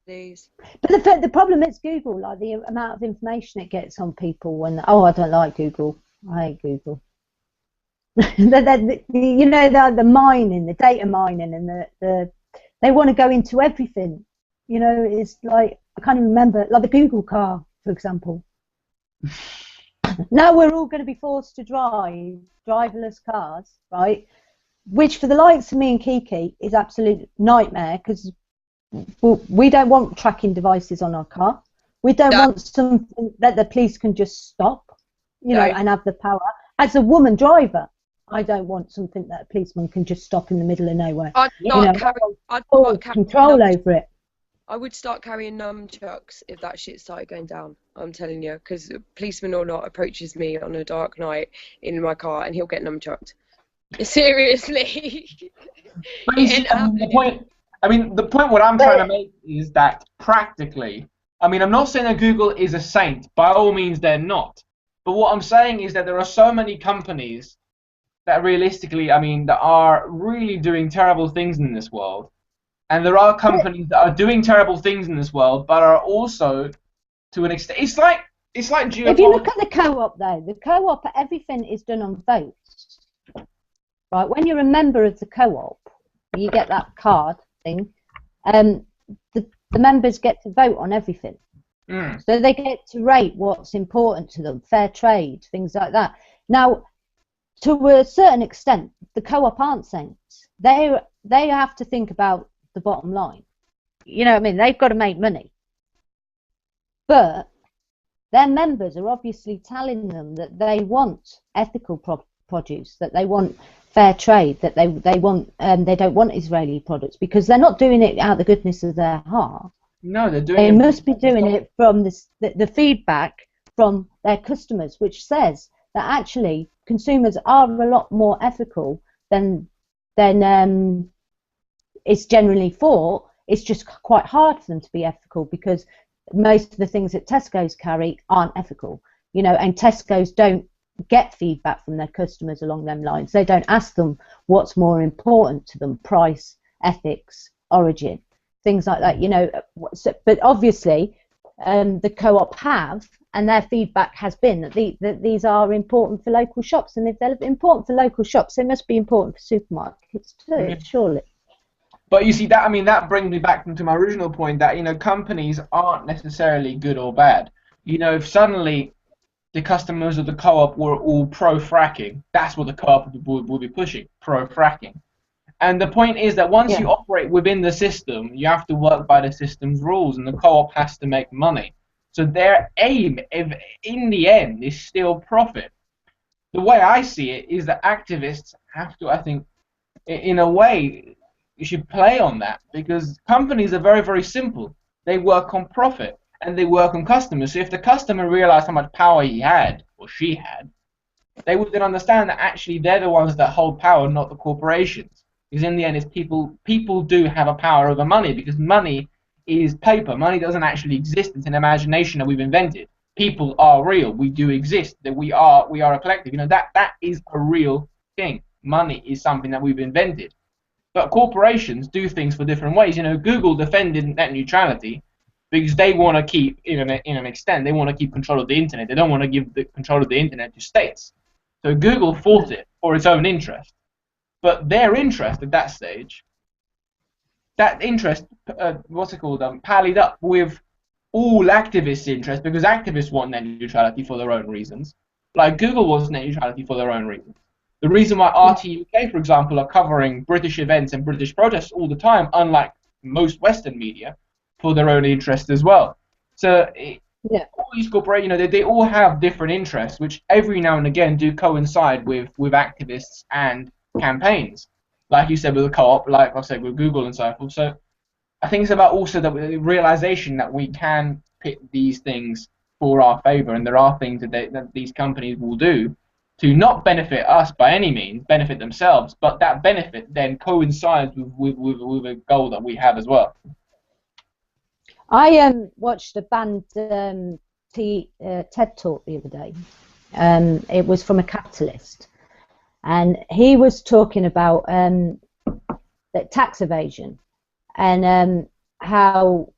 But the problem is Google, like the amount of information it gets on people when, I don't like Google, I hate Google. You know, the mining, the data mining, and they want to go into everything. You know, it's like, I can't even remember, like the Google car, for example. Now we're all going to be forced to drive driverless cars, right? Which for the likes of me and Kiki is absolute nightmare, because we don't want tracking devices on our car. We don't want something that the police can just stop, you know, and have the power. As a woman driver, I don't want something that a policeman can just stop in the middle of nowhere. I'd full control over it. I would start carrying nunchucks if that shit started going down. I'm telling you, because policeman or not approaches me on a dark night in my car and he'll get nunchucked. Seriously. The point what I'm trying to make is that practically, I mean, I'm not saying that Google is a saint. By all means, they're not. But what I'm saying is that there are so many companies that realistically, I mean, that are really doing terrible things in this world. And there are companies that are doing terrible things in this world, but are also, to an extent, it's like geopolitics. If you look at the co-op, though, the co-op, everything is done on votes. Right? When you're a member of the co-op, you get that card thing. The members get to vote on everything. So they get to rate what's important to them, fair trade, things like that. Now, to a certain extent, the co-op aren't saints. They have to think about the bottom line. You know what I mean? They've got to make money. But their members are obviously telling them that they want ethical produce, that they want fair trade, that they want they don't want Israeli products, because they're not doing it out of the goodness of their heart. No, they're doing They it. must be doing it from the feedback from their customers, which says that actually consumers are a lot more ethical than it's generally thought. It's just quite hard for them to be ethical, because most of the things that Tesco's carry aren't ethical, you know, and Tesco's don't get feedback from their customers along them lines. They don't ask them what's more important to them: price, ethics, origin, things like that, you know. But obviously the co-op have, and their feedback has been that these are important for local shops, and if they're important for local shops, they must be important for supermarkets too, surely. But you see, that, I mean, that brings me back to my original point that, you know, companies aren't necessarily good or bad. You know, if suddenly the customers of the co-op were all pro-fracking, that's what the co-op will be pushing, pro-fracking. And the point is that once you operate within the system, you have to work by the system's rules, and the co-op has to make money. So their aim, in the end, is still profit. The way I see it is that activists have to, I think, in a way, you should play on that, because companies are very, very simple. They work on profit, and they work on customers. So if the customer realized how much power he had, or she had, they would then understand that actually they're the ones that hold power, not the corporations. Because in the end, it's people do have a power over money, because money is paper. Money doesn't actually exist. It's an imagination that we've invented. People are real. We do exist. That we are a collective. You know, that is a real thing. Money is something that we've invented. But corporations do things for different ways. You know, Google defended net neutrality because they want to keep, in an extent, they want to keep control of the internet. They don't want to give the control of the internet to states. So Google fought it for its own interest. But their interest at that stage, that interest, pallied up with all activists' interest, because activists want net neutrality for their own reasons. Like Google wants net neutrality for their own reasons. The reason why RTUK, for example, are covering British events and British protests all the time, unlike most Western media, for their own interest as well. So all these corporations, you know, they all have different interests, which every now and again do coincide with activists and campaigns, like you said with the co-op, like I said with Google and so forth. So I think it's about also the realization that we can pit these things for our favor, and there are things that these companies will do to not benefit us by any means, benefit themselves, but that benefit then coincides with a goal that we have as well. I watched a banned TED talk the other day. It was from a capitalist, and he was talking about tax evasion and how,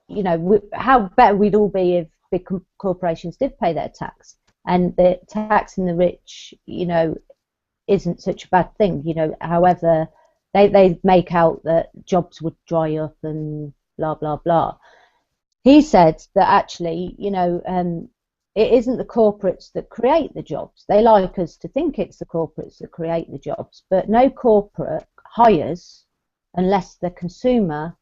you know, how better we'd all be if big corporations did pay their tax, and the tax in the rich, you know, isn't such a bad thing. You know, however, they make out that jobs would dry up and blah blah blah. He said that actually, you know, it isn't the corporates that create the jobs. They like us to think it's the corporates that create the jobs, but no corporate hires unless the consumer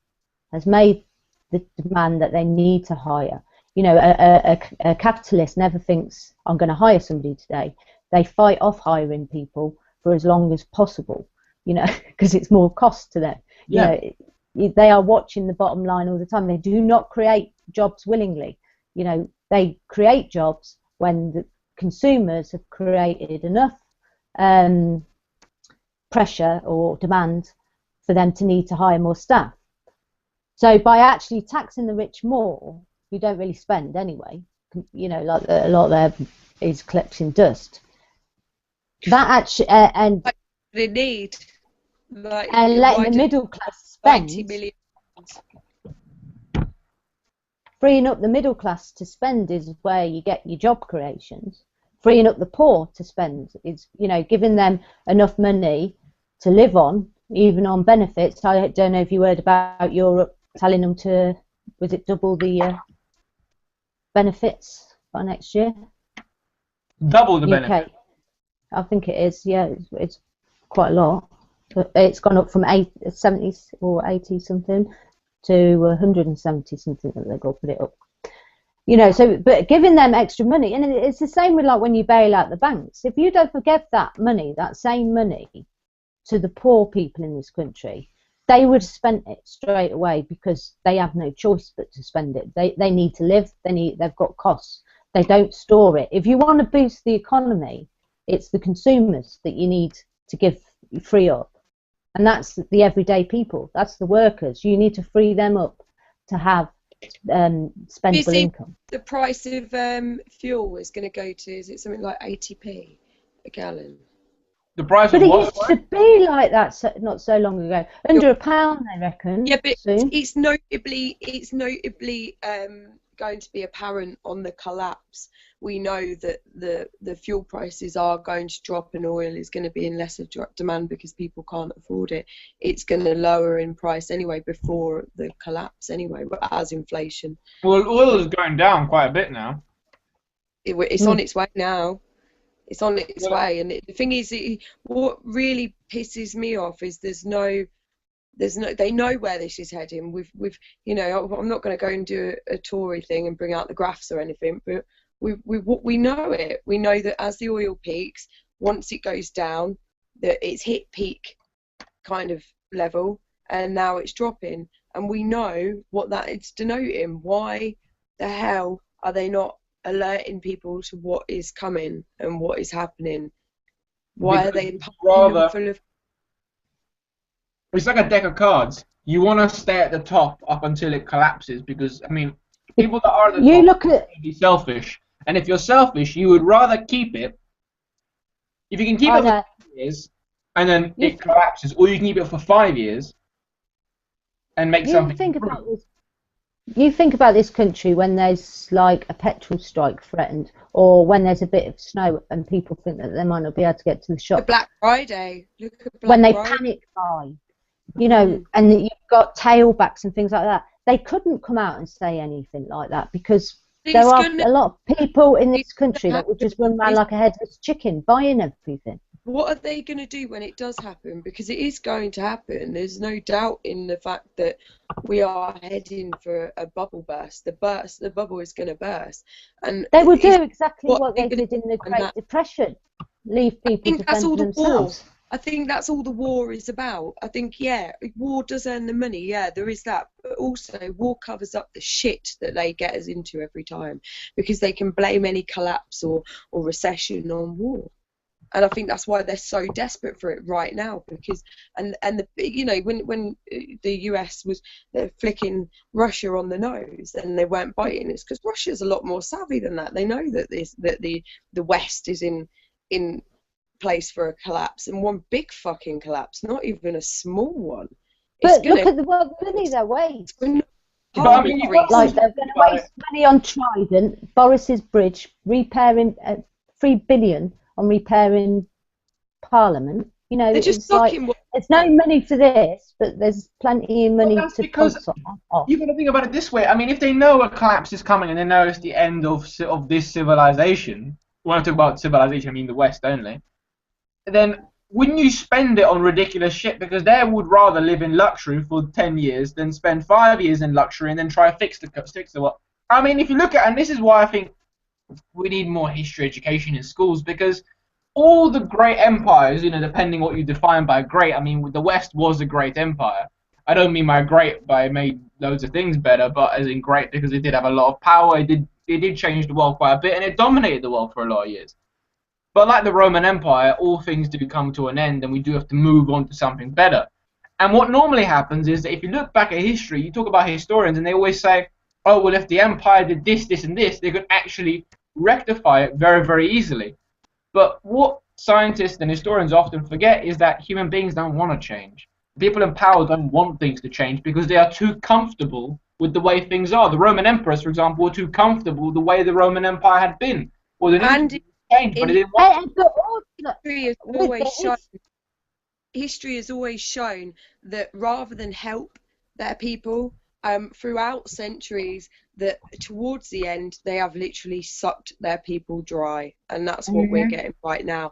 has made the demand that they need to hire. You know, a capitalist never thinks, I'm going to hire somebody today. They fight off hiring people for as long as possible, you know, because it's more cost to them. Yeah. You know, they are watching the bottom line all the time. They do not create jobs willingly. You know, they create jobs when the consumers have created enough pressure or demand for them to need to hire more staff. So by actually taxing the rich more, you don't really spend anyway. You know, like a lot there is collecting dust. That actually and they need, like, and letting the middle class spend. 90 million. Freeing up the middle class to spend is where you get your job creations. Freeing up the poor to spend is, you know, giving them enough money to live on, even on benefits. I don't know if you heard about Europe telling them to, was it double the benefits by next year? Double the UK. benefit. I think it is, yeah, it's quite a lot. But it's gone up from 70 or 80 something to 170 something that they're going to put it up. You know, so, but giving them extra money, and it's the same with like when you bail out the banks. If you don't forgive that money, that same money, to the poor people in this country, they would have spent it straight away because they have no choice but to spend it. They need to live. They've got costs. They don't store it. If you want to boost the economy, it's the consumers that you need to free up, and that's the everyday people. That's the workers. You need to free them up to have spendable income. The price of fuel is going to go to, is it something like 80p a gallon? The price but of it what? used to be like that not so long ago. Under £1, they reckon. Yeah, but soon. it's notably going to be apparent on the collapse. We know that the fuel prices are going to drop and oil is going to be in lesser demand because people can't afford it. It's going to lower in price anyway before the collapse anyway, as inflation. Well, oil is going down quite a bit now. It's on its way now. It's on its way. And the thing is, what really pisses me off is they know where this is heading. We've you know, I'm not going to go and do a Tory thing and bring out the graphs or anything, but we know it. We know that as the oil peaks, once it goes down, that it's hit peak kind of level, and now it's dropping. And we know what that is denoting. Why the hell are they not alerting people to what is coming and what is happening? Why are they rather full of... It's like a deck of cards. You want to stay at the top up until it collapses because, I mean, people that are at the top are be selfish. And if you're selfish, you would rather keep it. If you can keep it for 2 years and then it collapses, or you can keep it for 5 years and make something. You think about this country when there's like a petrol strike threatened, or when there's a bit of snow and people think that they might not be able to get to the shop. The Black Friday. Look at Black when they Friday. panic buy, you know, and you've got tailbacks and things like that. They couldn't come out and say anything like that because there are a lot of people in this country that would just run around like a headless chicken buying everything. What are they going to do when it does happen? Because it is going to happen. There's no doubt in the fact that we are heading for a bubble burst. The bubble is going to burst. And they will do exactly what they did in the Great Depression. Leave people to fend for themselves. I think that's all the war is about. I think, yeah, war does earn the money. Yeah, there is that. But also, war covers up the shit that they get us into every time because they can blame any collapse or recession on war. And I think that's why they're so desperate for it right now, because you know, when the US was flicking Russia on the nose and they weren't biting, it's because Russia's a lot more savvy than that. They know that the West is in place for a collapse, and one big fucking collapse, not even a small one. But look at the money they're wasting. I mean, like they're going to waste money on Trident, Boris's bridge, repairing $3 billion on repairing Parliament. You know, it's like, there's no money for this, but there's plenty of money to because you've got to think about it this way. I mean, if they know a collapse is coming and they know it's the end of this civilization, when I talk about civilization, I mean the West only, then wouldn't you spend it on ridiculous shit? Because they would rather live in luxury for 10 years than spend 5 years in luxury and then try to fix the what. I mean, if you look at, and this is why I think we need more history education in schools, because all the great empires, you know, depending what you define by great, I mean, the West was a great empire. I don't mean by great by it made loads of things better, but as in great because it did have a lot of power, it did change the world quite a bit, and it dominated the world for a lot of years. But like the Roman Empire, all things do come to an end, and we do have to move on to something better. And what normally happens is that if you look back at history, you talk about historians, and they always say, oh, well, if the empire did this, this, and this, they could actually rectify it very, very easily. But what scientists and historians often forget is that human beings don't want to change. People in power don't want things to change because they are too comfortable with the way things are. The Roman emperors, for example, were too comfortable with the way the Roman Empire had been. Well, they didn't change, but it didn't want to. History has always shown that rather than help their people, throughout centuries, that towards the end they have literally sucked their people dry, and that's what we're getting right now.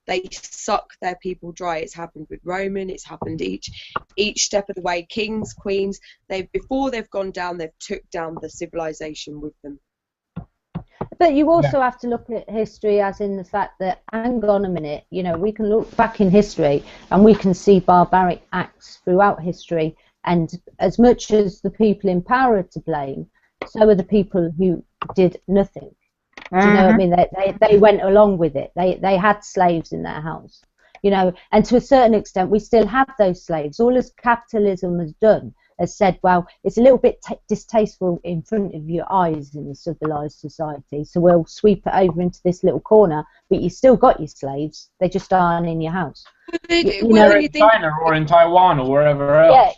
They suck their people dry. It's happened with Roman. It's happened each step of the way. Kings, queens. Before they've gone down, they've took down the civilization with them. But you also have to look at history as in the fact that, hang on a minute, you know, we can look back in history and we can see barbaric acts throughout history, and as much as the people in power are to blame, so are the people who did nothing. Do you know what I mean? They went along with it. They had slaves in their house, you know, and to a certain extent we still have those slaves. All as capitalism has done has said, well, it's a little bit distasteful in front of your eyes in a civilized society, so we'll sweep it over into this little corner, but you still got your slaves, they just aren't in your house. You know, in China or in Taiwan or wherever else.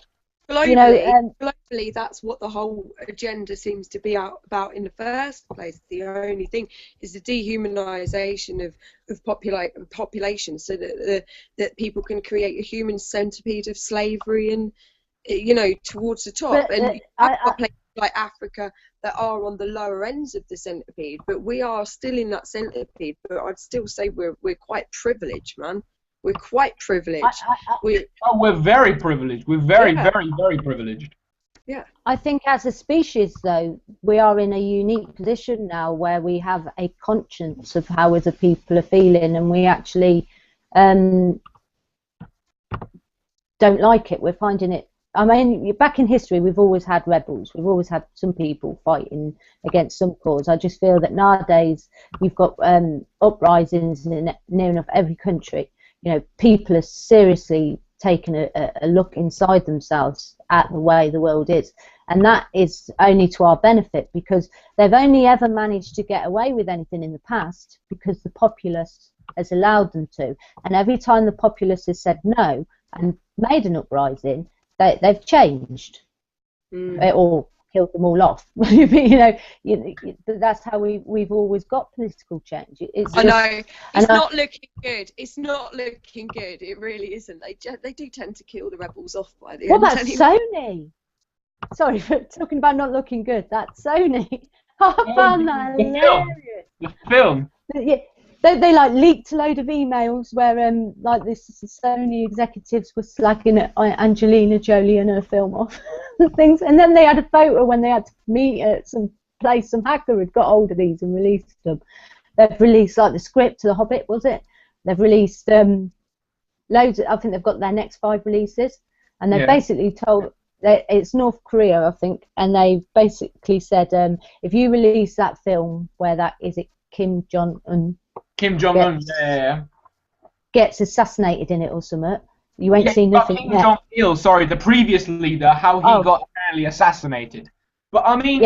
globally, that's what the whole agenda seems to be about in the first place. The only thing is the dehumanization of population, so that people can create a human centipede of slavery and, towards the top. And I've got places like Africa that are on the lower ends of the centipede, but we are still in that centipede. But I'd still say we're quite privileged, man. We're quite privileged. We're very privileged. We're very, very privileged. Yeah. I think as a species, though, we are in a unique position now where we have a conscience of how other people are feeling, and we actually don't like it. We're finding it. I mean, back in history, we've always had rebels. We've always had some people fighting against some cause. I just feel that nowadays you've got uprisings in near enough every country. People are seriously taking a look inside themselves at the way the world is, and that is only to our benefit, because they've only ever managed to get away with anything in the past because the populace has allowed them to, and every time the populace has said no and made an uprising, they've changed or killed them all off. That's how we've always got political change. I know. It's not looking good. It's not looking good. It really isn't. They do tend to kill the rebels off by the end. What about Sony? Sorry for talking about not looking good. That's Sony. I found that hilarious. The film. Yeah. They like leaked a load of emails where like this Sony executives were slacking Angelina Jolie and her film off and things, and then they had a photo when they had to meet at some place. Some hacker had got hold of these and released them. They've released like the script to The Hobbit, was it? They've released loads. I think they've got their next 5 releases, and they've basically told it's North Korea, I think, and they basically said if you release that film where that is it Kim Jong-un gets assassinated in it or something, you ain't seen nothing Kim yet. Jong-il, sorry, the previous leader, how he got apparently assassinated. But I mean,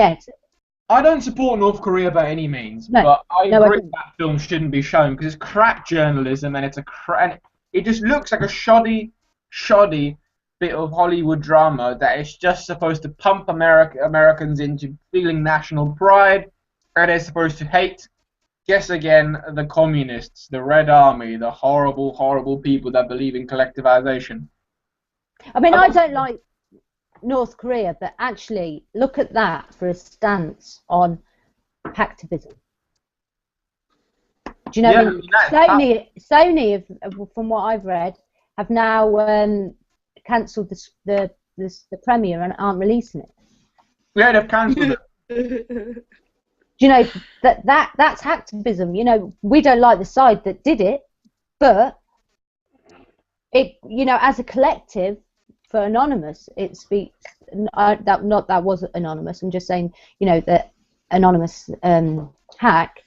I don't support North Korea by any means, but I agree that film shouldn't be shown because it's crap journalism and it just looks like a shoddy bit of Hollywood drama that is just supposed to pump Americans into feeling national pride, and they're supposed to hate. Yes, again, the communists, the Red Army, the horrible, horrible people that believe in collectivization. I mean, I don't like North Korea, but actually, look at that for a stance on hacktivism. Do you know? Sony, from what I've read, have now cancelled the premiere and aren't releasing it. Yeah, they've cancelled it. You know that's hacktivism. We don't like the side that did it, but it as a collective for Anonymous, it speaks. That wasn't Anonymous. I'm just saying that Anonymous hack.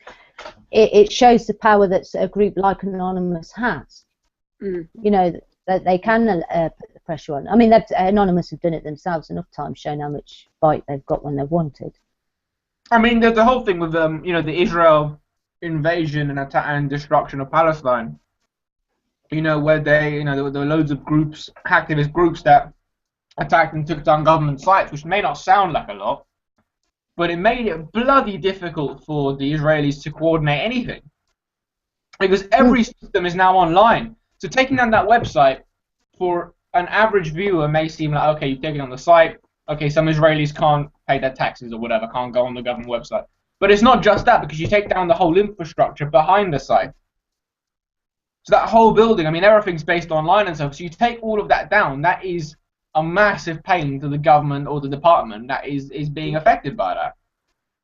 It shows the power that a group like Anonymous has. That they can put the pressure on. I mean, Anonymous have done it themselves enough times, showing how much fight they've got when they've wanted. I mean, there's the whole thing with the Israel invasion and attack and destruction of Palestine. Where they, there were loads of groups, hacktivist groups that attacked and took down government sites, which may not sound like a lot, but it made it bloody difficult for the Israelis to coordinate anything, because every system is now online. So taking down that website for an average viewer may seem like, okay, you've taken on the site. Okay, some Israelis can't pay their taxes or whatever, can't go on the government website. But it's not just that, because you take down the whole infrastructure behind the site. So that whole building, I mean, everything's based online and stuff. So you take all of that down, that is a massive pain to the government or the department that is being affected by that.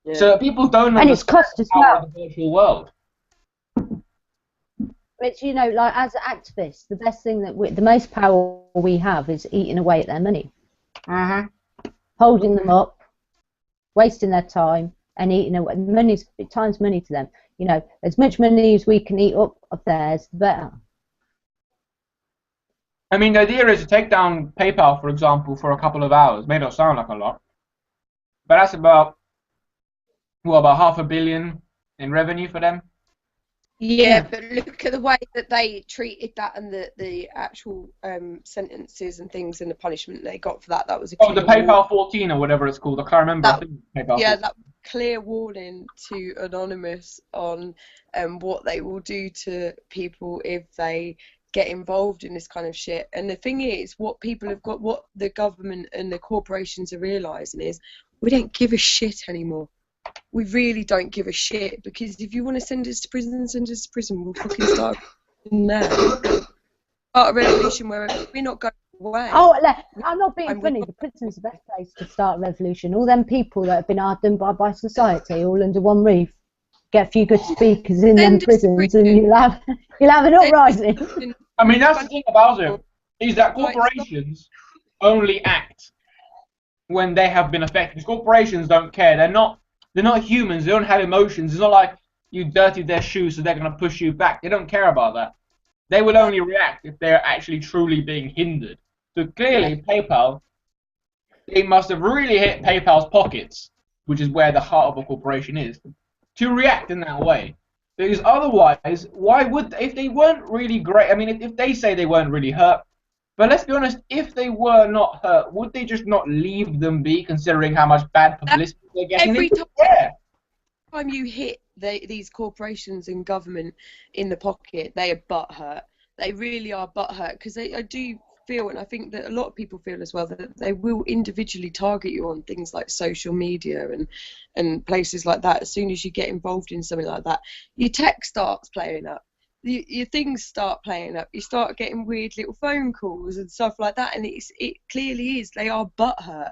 Yeah. So people don't understand it's cost as well. The virtual world. Which, like as activists, the best thing the most power we have is eating away at their money. Holding them up, wasting their time, and eating away. Time's money to them. As much money as we can eat up of theirs, the better. I mean, the idea is to take down PayPal, for example, for a couple of hours. May not sound like a lot, but that's about $500 million in revenue for them. Yeah, but look at the way that they treated that and the actual sentences and things and the punishment they got for that. That was a Oh, the clear PayPal 14 or whatever it's called. I can't remember. I think PayPal 14. that clear warning to Anonymous on what they will do to people if they get involved in this kind of shit. And the thing is, what the government and the corporations are realising is we don't give a shit anymore. We really don't give a shit, because if you want to send us to prison, send us to prison. We'll fucking start now. Start a revolution where we're not going away. Oh, I'm not being funny. The prison's the best place to start a revolution. All them people that have been hard done by society, all under one roof. Get a few good speakers in them prisons, and you'll have an uprising. I mean, that's the thing about it, is that corporations only act when they have been affected. Because corporations don't care. They're not humans. They don't have emotions. It's not like you dirtied their shoes, so they're going to push you back. They don't care about that. They will only react if they're actually truly being hindered. So clearly, PayPal, they must have really hit PayPal's pockets, which is where the heart of a corporation is, to react in that way. Because otherwise, why would, if they weren't really great, I mean, if they say they weren't really hurt, but let's be honest, if they were not hurt, would they just not leave them be, considering how much bad publicity they're getting? Every time you hit these corporations and government in the pocket, they are butthurt. They really are butthurt, because I do feel, and I think that a lot of people feel as well, that they will individually target you on things like social media and places like that. As soon as you get involved in something like that, your tech starts playing up. Your things start playing up. You start getting weird little phone calls and stuff like that, and it clearly is. They are butthurt,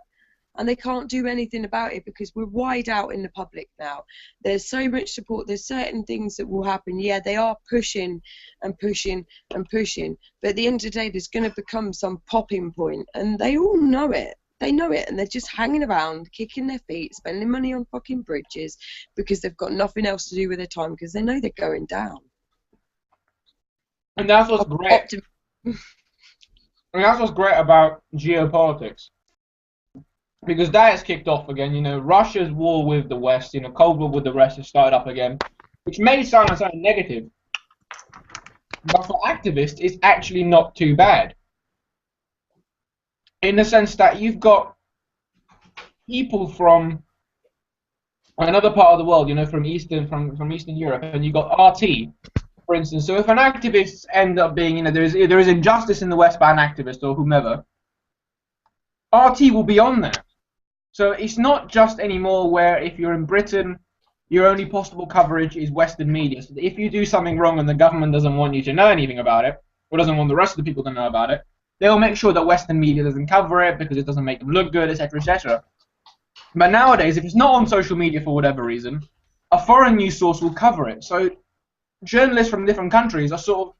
and they can't do anything about it because we're wide out in the public now. There's so much support. There's certain things that will happen. Yeah, they are pushing and pushing and pushing, but at the end of the day, there's going to become some popping point, and they all know it. They know it, and they're just hanging around, kicking their feet, spending money on fucking bridges because they've got nothing else to do with their time because they know they're going down. And that's what's great. And that's what's great about geopolitics, because that has kicked off again. You know, Russia's war with the West, you know, Cold War with the West has started up again, which may sound like something negative, but for activists, it's actually not too bad. In the sense that you've got people from another part of the world, you know, from Eastern Europe, and you've got RT. For instance, so if an activist ends up being, you know, there is injustice in the West by an activist or whomever, RT will be on there. So it's not just anymore where if you're in Britain, your only possible coverage is Western media. So if you do something wrong and the government doesn't want you to know anything about it, or doesn't want the rest of the people to know about it, they'll make sure that Western media doesn't cover it because it doesn't make them look good, etc., etc. But nowadays, if it's not on social media for whatever reason, a foreign news source will cover it. So journalists from different countries are sort of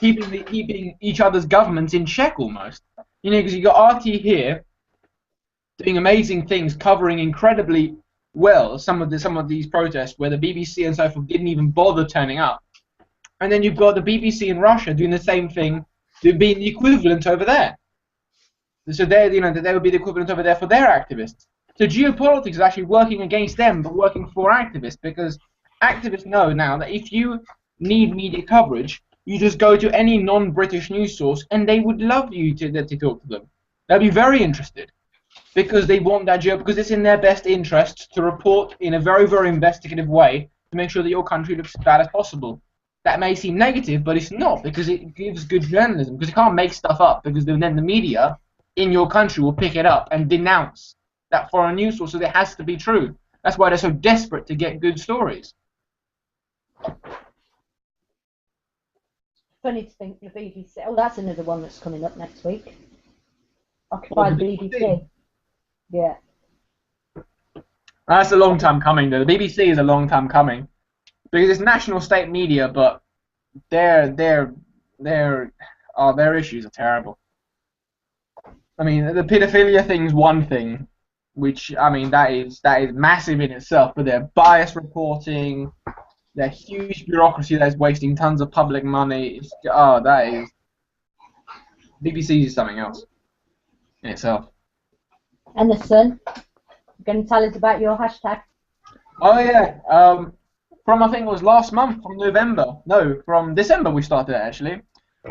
keeping each other's governments in check almost. You know, because you got RT here doing amazing things, covering incredibly well some of these protests where the BBC and so forth didn't even bother turning up, and then you've got the BBC in Russia doing the same thing, being the equivalent over there. So they, you know, they would be the equivalent over there for their activists. So geopolitics is actually working against them, but working for activists, because activists know now that if you need media coverage, you just go to any non-British news source, and they would love you to talk to them. They'll be very interested, because they want that because it's in their best interest to report in a very, very investigative way to make sure that your country looks as bad as possible. That may seem negative, but it's not, because it gives good journalism, because you can't make stuff up, because then the media in your country will pick it up and denounce that foreign news source, so it has to be true. That's why they're so desperate to get good stories. Funny to think the BBC. Oh, that's another one that's coming up next week. Occupy the BBC. Yeah. That's a long time coming, though. The BBC is a long time coming, because it's national state media, but their issues are terrible. I mean, the pedophilia thing's one thing, which, I mean, that is massive in itself, but their bias reporting, their huge bureaucracy that is wasting tons of public money, BBC is something else in itself. And the Sun, going to tell us about your hashtag? Oh yeah, from I think it was last month, from November. No, from December we started it actually.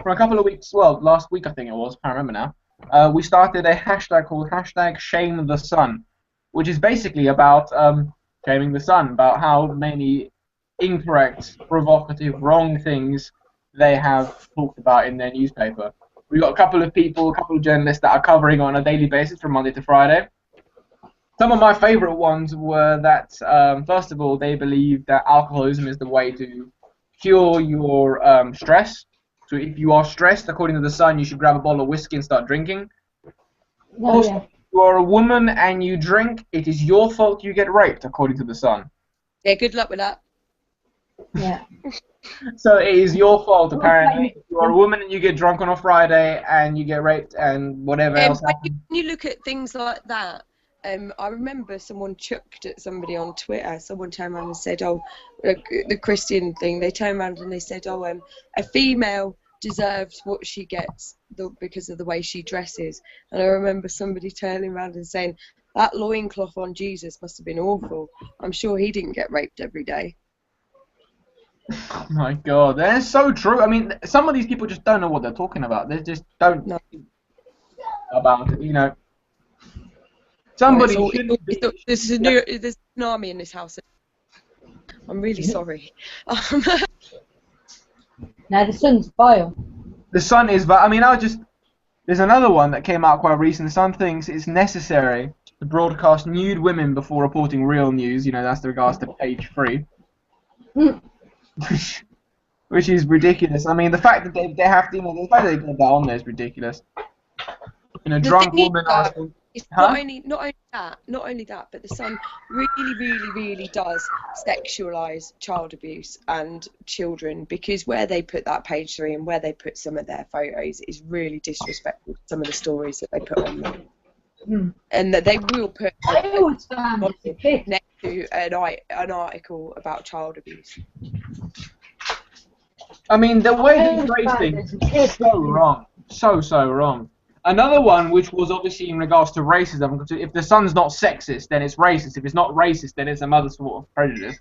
For a couple of weeks, well, last week I think it was, can't remember now. We started a hashtag called #ShameTheSun, which is basically about shaming the sun, about how many incorrect, provocative, wrong things they have talked about in their newspaper. We've got a couple of people, a couple of journalists that are covering on a daily basis from Monday to Friday. Some of my favourite ones were that, first of all, they believe that alcoholism is the way to cure your stress. So if you are stressed, according to the Sun, you should grab a bottle of whiskey and start drinking. No, Also, yeah. if you are a woman and you drink, it is your fault you get raped, according to the Sun. Yeah, good luck with that. Yeah. So it is your fault, Well, apparently. If you are a woman and you get drunk on a Friday and you get raped and whatever else happens. When you look at things like that, I remember someone chucked at somebody on Twitter. Someone turned around and said, "Oh, the Christian thing." They turned around and they said, "Oh, a female deserves what she gets because of the way she dresses." And I remember somebody turning around and saying, "That loincloth on Jesus must have been awful. I'm sure he didn't get raped every day." Oh my God, that's so true. I mean, some of these people just don't know what they're talking about. They just don't know about it, you know. Somebody should be... There's an army in this house. I'm really sorry. No, the Sun's vile. The Sun is... I mean, there's another one that came out quite recently. The Sun thinks it's necessary to broadcast nude women before reporting real news. You know, that's in regards to page 3. Which is ridiculous. I mean, the fact that they have to, you know, the fact that they put that on there is ridiculous. You know, drunk woman asking... It's not only that, but the Sun really does sexualise child abuse and children, because where they put that page 3 and where they put some of their photos is really disrespectful to some of the stories that they put on there. And that they will put next to an article about child abuse. I mean, the way they phrase things is so wrong. So wrong. Another one, which was obviously in regards to racism, if the Sun's not sexist, then it's racist. If it's not racist, then it's some other sort of prejudice.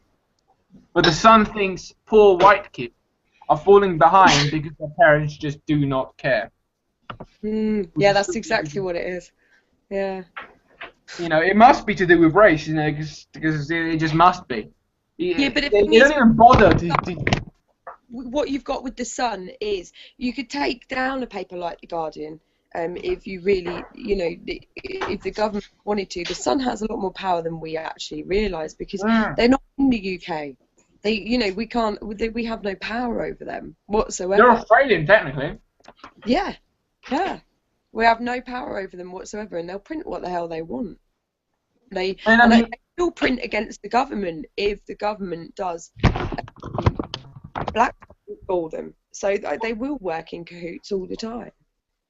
But the Sun thinks poor white kids are falling behind because their parents just do not care. Yeah, that's exactly what it is. Yeah. You know, it must be to do with race, you know, because it just must be. Yeah, but if they don't even bother to... What you've got with the Sun is you could take down a paper like The Guardian. If you really, you know, if the government wanted to. The Sun has a lot more power than we actually realise, because they're not in the UK. They, you know, we have no power over them whatsoever. They're Australian, technically. Yeah. We have no power over them whatsoever, and they'll print what the hell they want. They will print against the government if the government does blackball them. So they will work in cahoots all the time,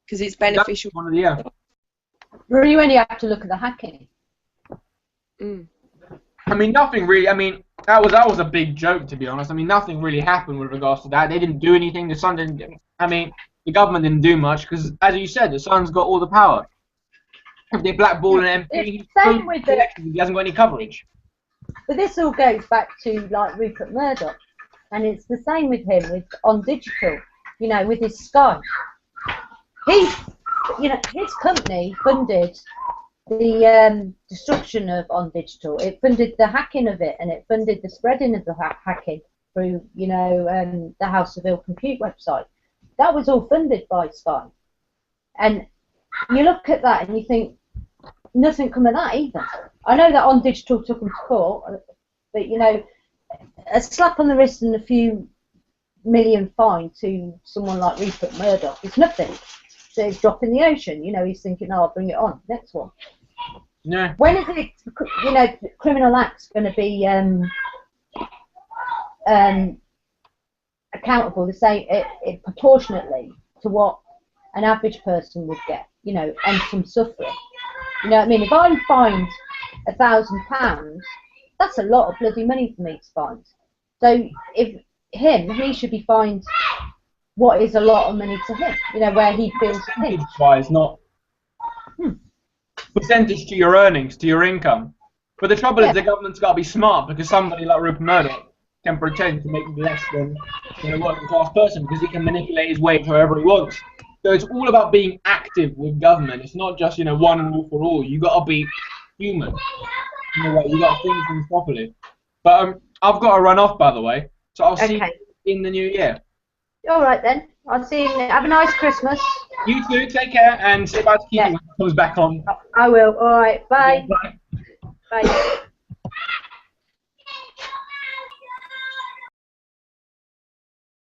because it's beneficial. Well, you only have to look at the hacking. I mean, nothing really. I mean, that was a big joke, to be honest. I mean, nothing really happened with regards to that. They didn't do anything. The Sun didn't. I mean, the government didn't do much because, as you said, the Sun's got all the power. If they blackball an MP, he hasn't got any coverage. But this all goes back to like Rupert Murdoch, and it's the same with him on digital. You know, with his Sky. His company funded the destruction of On Digital. It funded the hacking of it, and it funded the spreading of the hacking through, you know, the House of Ill Compute website. That was all funded by Sky. And you look at that and you think, nothing come of that either. I know that On Digital took them to court, but, you know, a slap on the wrist and a few million fine to someone like Rupert Murdoch is nothing. So it's drop in the ocean. You know, he's thinking, oh, I'll bring it on. Next one. Yeah. When is it, you know, criminal acts going to be accountable to say it proportionately to what an average person would get, you know, and some suffering? You know what I mean? If I'm fined £1,000, that's a lot of bloody money for me to find. So if he should be fined what is a lot of money to him, you know, where he feels paid. Percentage-wise, not percentage to your earnings, to your income. But the trouble is the government's got to be smart, because somebody like Rupert Murdoch can pretend to make less than a working class person because he can manipulate his wage however he wants. So it's all about being active with government. It's not just one rule for all. You got to be human in a way. You got to think things properly. But I've got to run off, by the way. So I'll see you in the new year. All right then. I'll see you. Have a nice Christmas. You too. Take care and say bye to Keith when he comes back on. I will. All right. Bye. Bye. Bye.